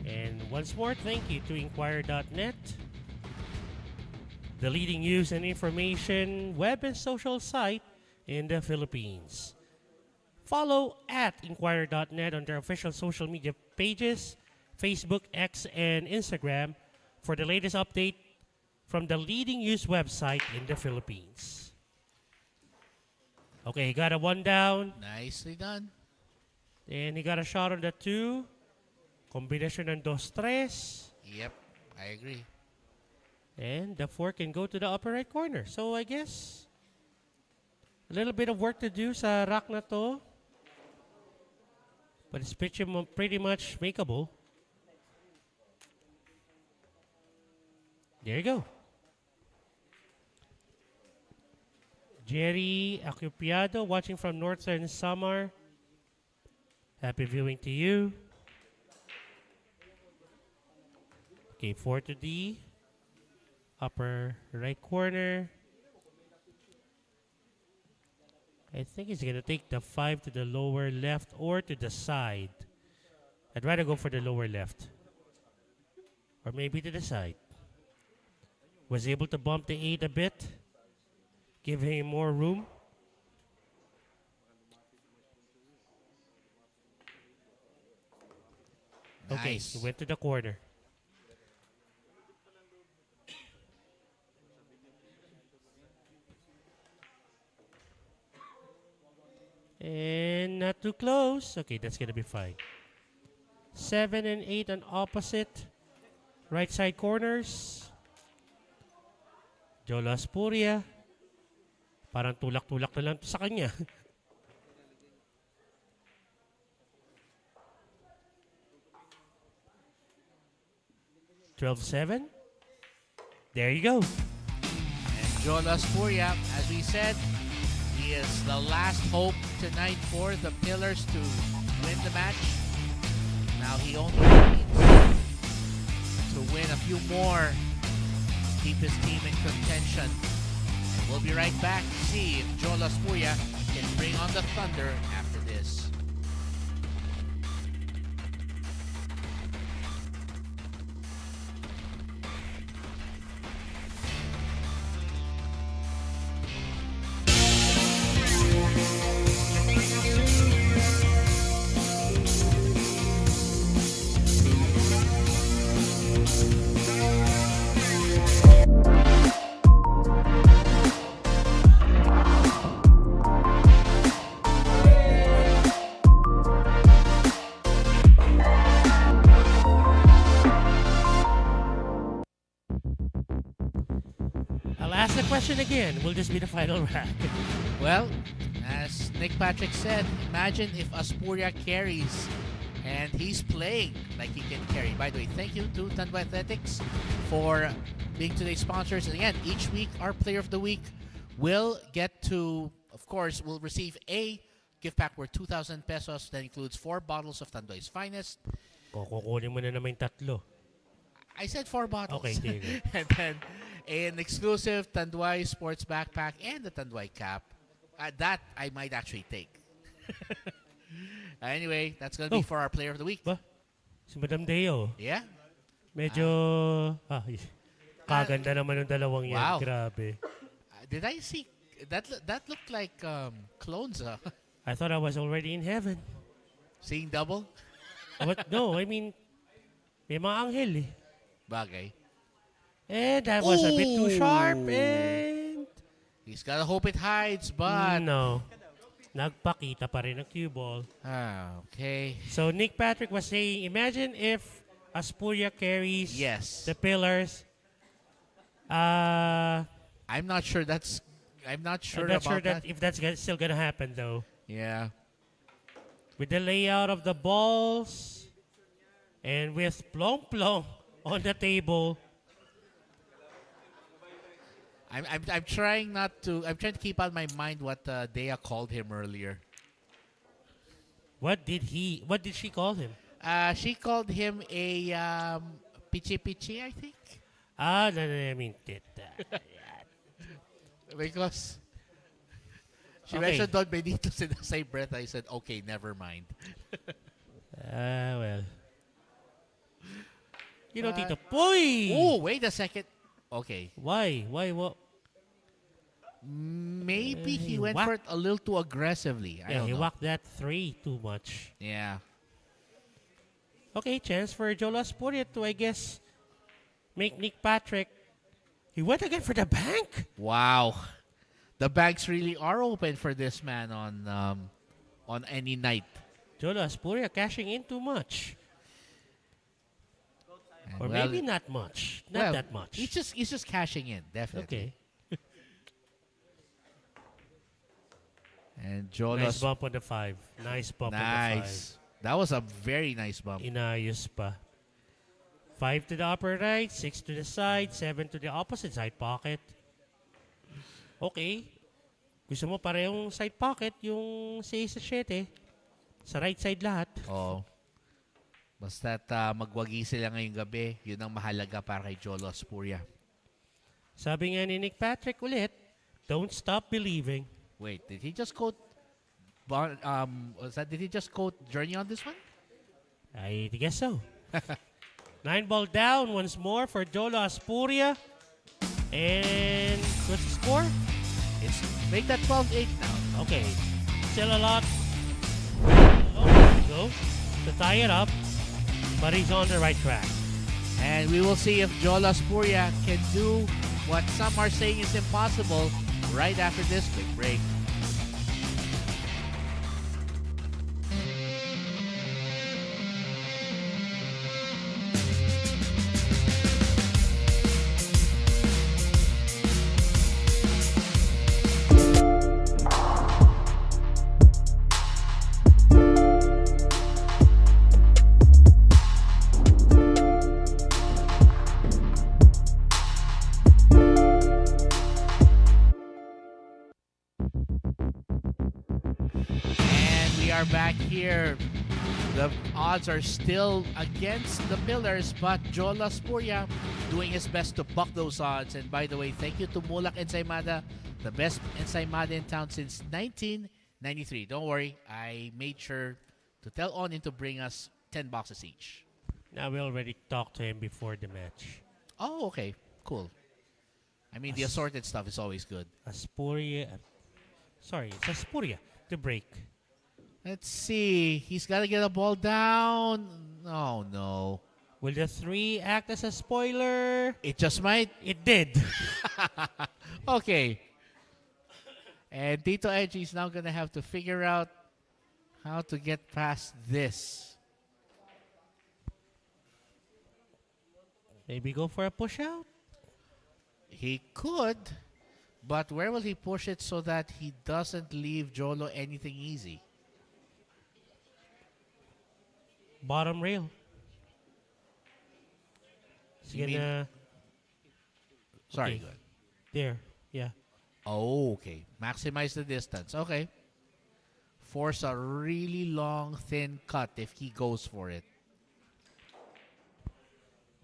And once more, thank you to Inquirer.net, the leading news and information web and social site in the Philippines. Follow at Inquirer.net on their official social media pages, Facebook, X, and Instagram for the latest update from the leading news website in the Philippines. Okay, got a 1 down. Nicely done. And he got a shot on the 2. Combination ng 2-3. Yep, I agree. And the 4 can go to the upper right corner. So I guess a little bit of work to do sa rack na to. But it's pretty much makeable. There you go. Jerry Acupiado watching from Northern Samar. Happy viewing to you. Okay, 4 to D. Upper right corner. I think he's going to take the 5 to the lower left or to the side. I'd rather go for the lower left. Or maybe to the side. Was able to bump the 8 a bit. Give him more room. Okay, Nice. he went to the corner. And not too close. Okay, that's going to be fine. 7 and 8 on opposite. Right side corners. Jolo Aspuria. Parang tulak-tulak na lang sa kanya. $12-7. There you go. And Jolo Aspuria, as we said, he is the last hope tonight for the Pillars to win the match. Now he only needs to win a few more, keep his team in contention. And we'll be right back to see if Jolo Aspuria can bring on the Thunder after this. Again, will this be the final rack? Well, as Nick Patrick said, imagine if Aspuria carries and he's playing like he can carry. By the way, thank you to Tanduay Athletics for being today's sponsors. And again, each week, our player of the week will get to, of course, will receive a gift pack worth 2,000 pesos. That includes 4 bottles of Tanduay's finest. Kukunin mo na naman yung 3. I said 4 bottles. Okay, there you go. And then an exclusive Tanduay sports backpack and the Tanduay cap. That I might actually take. Anyway, that's going to be for our player of the week. Ba? Si Madam Deo. Yeah? Medyo kaganda naman ng dalawang yan. Wow. Grabe. Did I see? That looked like clones. I thought I was already in heaven. Seeing double? What? No, I mean, may mga anghel eh. Bagay. And that was a bit too sharp and... He's got to hope it hides, but... No. Nagpakita pa rin ang cue ball. Okay. So Nick Patrick was saying, imagine if Aspuria carries the Pillars. I'm not sure that's... I'm not sure about that. If that's still going to happen, though. Yeah. With the layout of the balls and with plong-plong on the table... I'm trying not to. I'm trying to keep out my mind what Dea called him earlier. What did she call him? She called him a pichi, I think. No, I mean because she Okay. mentioned Don Benito's in the same breath. I said, okay, never mind. Well. You know, Tito. Boy! Oh, wait a second. Okay. Why? What? Maybe he went for it a little too aggressively. I don't he know. whacked that 3 too much. Yeah. Okay, chance for Jolo Aspuria to, I guess, make Nick Patrick. He went again for the bank. Wow. The banks really are open for this man on any night. Jolo Aspuria cashing in too much. Or Well, maybe not much. Not that much. He's just cashing in, definitely. Okay. And Jolo. Nice bump on the 5. Nice bump on the 5. That was a very nice bump. Inayos pa. 5 to the upper right, 6 to the side, 7 to the opposite side pocket. Okay. Gusto mo parehong side pocket, yung 6 at 7. Sa right side lahat. Oo. Basta't magwagi sila ngayong gabi, yun ang mahalaga para kay Jolo Aspuria. Sabi nga ni Nick Patrick ulit, don't stop believing. Wait, did he just quote did he just quote Journey on this one? I guess so. 9 ball down once more for Jolo Aspuria. And what's the score? It's make that 12-8 now. Okay. Still a lot. Oh, there we go. To tie it up. But he's on the right track. And we will see if Jolo Aspuria can do what some are saying is impossible right after this quick break. Back here, the odds are still against the Millers, but Jolo Aspuria doing his best to buck those odds. And by the way, thank you to Mulak Ensaymada, the best ensaymada in town since 1993. Don't worry, I made sure to tell Onin to bring us 10 boxes each. Now, we already talked to him before the match. Oh, okay. Cool. I mean, the assorted stuff is always good. Aspuria. Sorry, it's Aspuria. The break. Let's see. He's got to get a ball down. Oh, no. Will the 3 act as a spoiler? It just might. It did. Okay. And Tito Edgy is now going to have to figure out how to get past this. Maybe go for a push out? He could, but where will he push it so that he doesn't leave Jolo anything easy? Bottom rail. You mean- Sorry, Okay. good. There, yeah. Oh, okay. Maximize the distance. Okay. Force a really long, thin cut if he goes for it.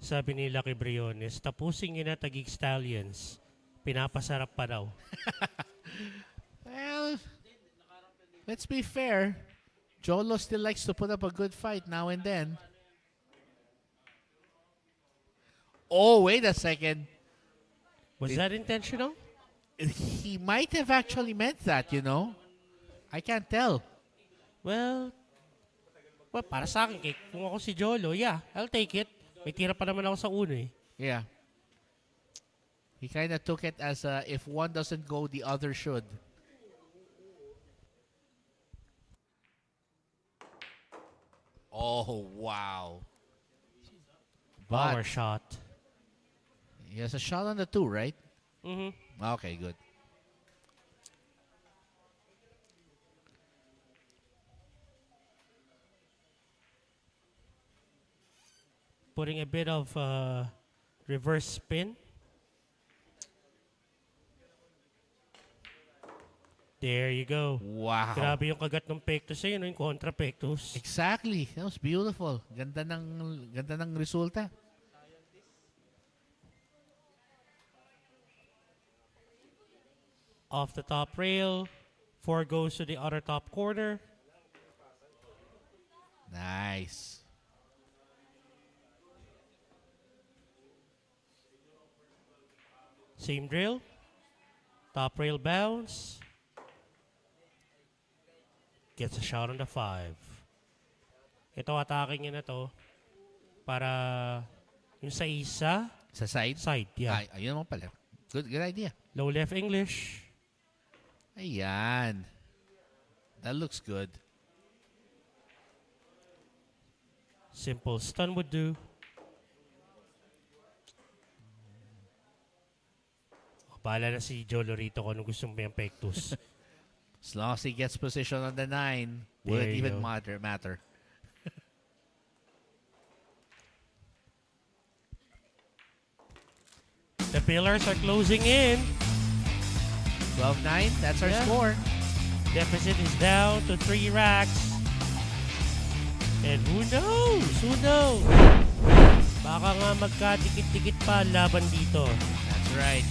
Sabi ni Lucky Briones, tapusin niyo na Taguig Stallions. Pinapasarap pa daw. Well, let's be fair. Jolo still likes to put up a good fight now and then. Oh, wait a second. Was that intentional? He might have actually meant that, you know. I can't tell. Well, para sa akin, kung ako si Jolo, yeah, I'll take it. May tira pa naman ako sa uno eh. Yeah. He kind of took it as if one doesn't go, the other should. Oh, wow. Power shot. He has a shot on the 2, right? Mm-hmm. Okay, good. Putting a bit of reverse spin. There you go. Wow. Grabe yung kagat ng pectus sa'yo, yung contra pectus. Exactly. That was beautiful. Ganda ng resulta. Off the top rail. 4 goes to the other top corner. Nice. Same drill. Top rail bounce. Gets a shot on the 5. Ito, attacking niya na to para yung sa isa. Sa side? Side, yeah. Ay, ayun naman pala. Good idea. Low left English. Ayan. That looks good. simple stun would do. Bahala na si Jolo rito kung anong gusto mo yung pektus. As long as he gets position on the 9, will There it you even go. matter? The pillars are closing in. 12-9, that's our score. Deficit is down to 3 racks. And who knows? Who knows? Baka nga magkadikit-dikit pa ang laban dito. That's right.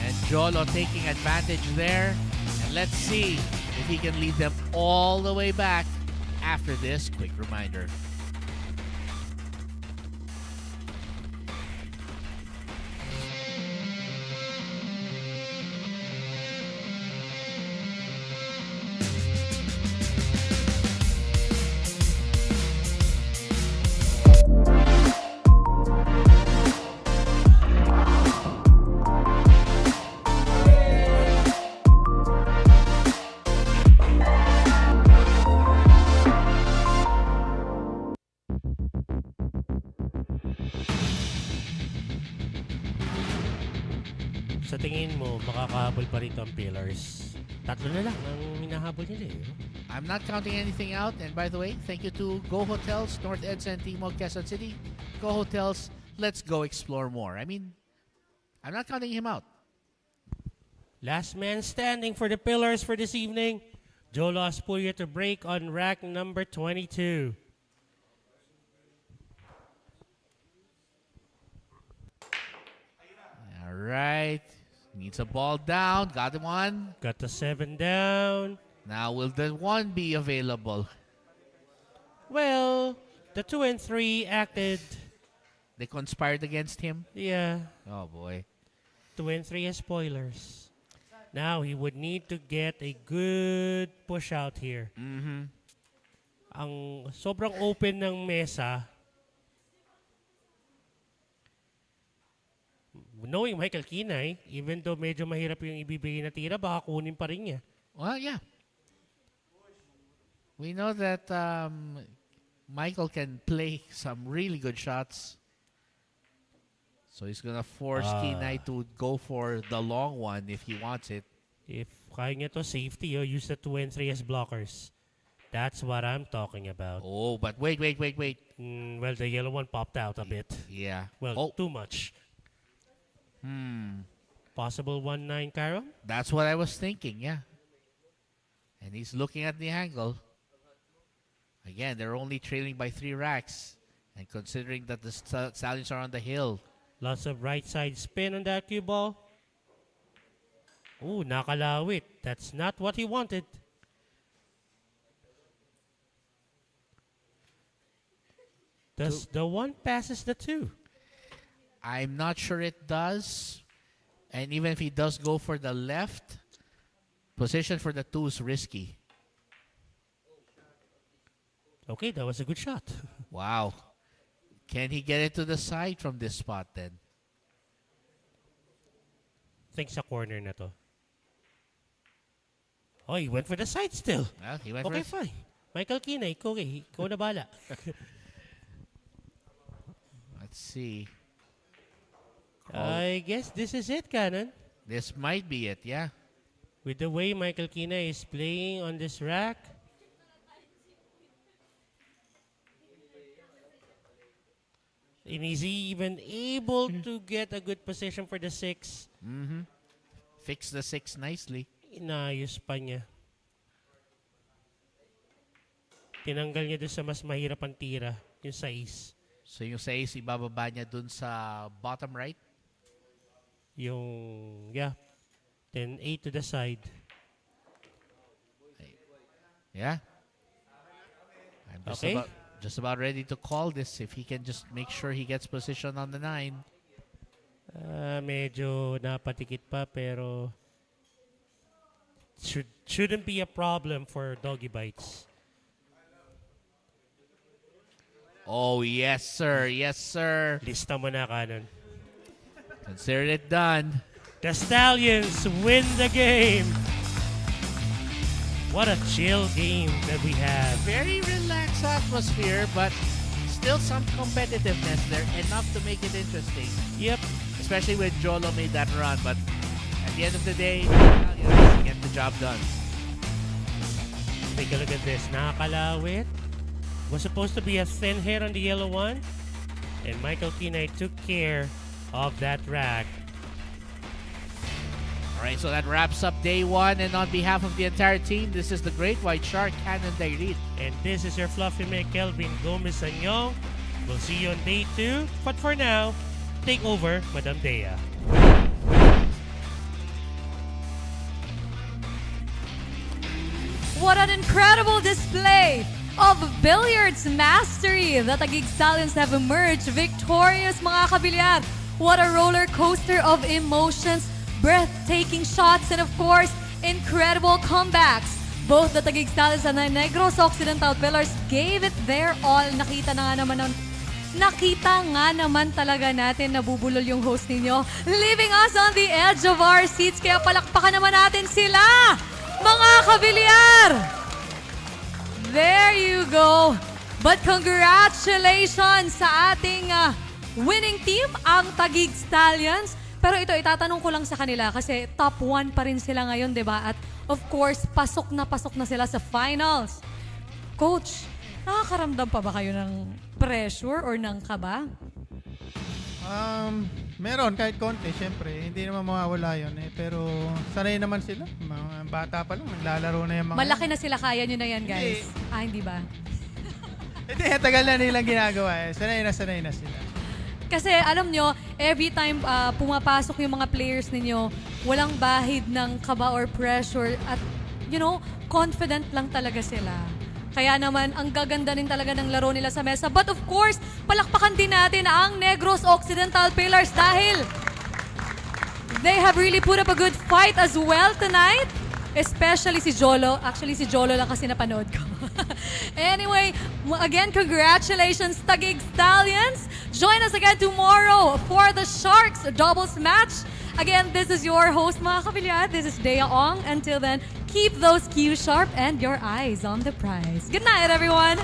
And Jolo taking advantage there. And let's see if he can lead them all the way back after this quick reminder. Sa tingin mo, makakahabol pa rito ang pillars? Tatlo na lang ang minahabol nila eh. I'm not counting anything out. And by the way, thank you to Go Hotels, North EDSA and Timog, Quezon City. Go Hotels, let's go explore more. I mean, I'm not counting him out. Last man standing for the pillars for this evening. Jolo Aspuria to break on rack number 22. All right. Needs a ball down. Got him one. Got the 7 down. Now will the 1 be available? Well, the 2 and 3 acted. They conspired against him? Yeah. Oh boy. 2 and 3 as spoilers. Now he would need to get a good push out here. Mm-hmm. Ang sobrang open ng mesa. Knowing Michael Kinay, even though medyo mahirap yung ibibigay na tira, baka kunin pa rin niya. Well, yeah. We know that Michael can play some really good shots. So he's gonna force Kinay to go for the long one if he wants it. If kaya niya to safety, use the 2 and 3 as blockers. That's what I'm talking about. Oh, but wait. Well, the yellow one popped out a bit. Yeah. Well, too much. Possible 1-9 Cairo? That's what I was thinking, yeah. And he's looking at the angle. Again, they're only trailing by 3 racks. And considering that the Stallions are on the hill. Lots of right side spin on that cue ball. Ooh, nakalawit. That's not what he wanted. Does the 1 passes the 2? I'm not sure it does. And even if he does go for the left, position for the 2 is risky. Okay, that was a good shot. Wow. Can he get it to the side from this spot then? Think sa corner na to. Oh, he went for the side still. Well, he went Okay, for fine. Michael Kinay, ikaw na bala. Let's see. I guess this is it, Cannon. This might be it, yeah. With the way Michael Kinay is playing on this rack. And is he even able to get a good position for the 6? Mm-hmm. Fix the 6 nicely. Inayos pa niya. Tinanggal niya doon sa mas mahirap ang tira, yung 6. So yung 6, ibababa niya dun sa bottom right? Yung, yeah. Then 8 to the side. Yeah. I'm just about ready to call this if he can just make sure he gets position on the 9. Medyo napatikit pa pero shouldn't be a problem for doggy bites. Oh, yes, sir. Yes, sir. Lista mo na, Cannon. Consider it done. The Stallions win the game. What a chill game that we have. Very relaxed atmosphere, but still some competitiveness there, enough to make it interesting. Yep. Especially when Jolo made that run, but at the end of the day, Stallions get the job done. Take a look at this. Nakakalawit. Was supposed to be a thin hit on the yellow one. And Michael Kinay took care of that rack. Alright, so that wraps up day one. And on behalf of the entire team, this is the Great White Shark Cannon Dairit. And this is your fluffy mate, Kelvin Gomez-Sanyong. We'll see you on day 2. But for now, take over, Madam Dea. What an incredible display of billiards mastery! The Taguig Stallions have emerged victorious, mga kabilyar. What a roller coaster of emotions, breathtaking shots, and of course, incredible comebacks. Both the Taguig Stallions and the Negros Occidental Pillars gave it their all. Nakita nga naman talaga natin nabubulol yung host ninyo, leaving us on the edge of our seats. Kaya palakpakan naman natin sila, mga kabilyar! There you go. But congratulations sa ating winning team, ang Taguig Stallions. Pero ito, itatanong ko lang sa kanila kasi top 1 pa rin sila ngayon, di ba? At of course, pasok na sila sa finals. Coach, nakakaramdam pa ba kayo ng pressure or ng kaba? Meron kahit konti, syempre. Hindi naman mawawala yun eh. Pero sanay naman sila. Mga bata pa lang, naglalaro na yung mga... Malaki na sila, kaya nyo na yan, guys. Hindi ba? Hindi, tagal na nilang ginagawa eh. Sanay na sila. Kasi alam nyo, every time pumapasok yung mga players ninyo, walang bahid ng kaba or pressure at, confident lang talaga sila. Kaya naman, ang gaganda rin talaga ng laro nila sa mesa. But of course, palakpakan din natin ang Negros Occidental Pillars dahil they have really put up a good fight as well tonight. Especially si Jolo. Actually, si Jolo lang kasi napanood ko. Anyway, again, congratulations, Taguig Stallions. Join us again tomorrow for the Sharks doubles match. Again, this is your host, mga kabilyar. This is Dea Ong. Until then, keep those cues sharp and your eyes on the prize. Good night, everyone.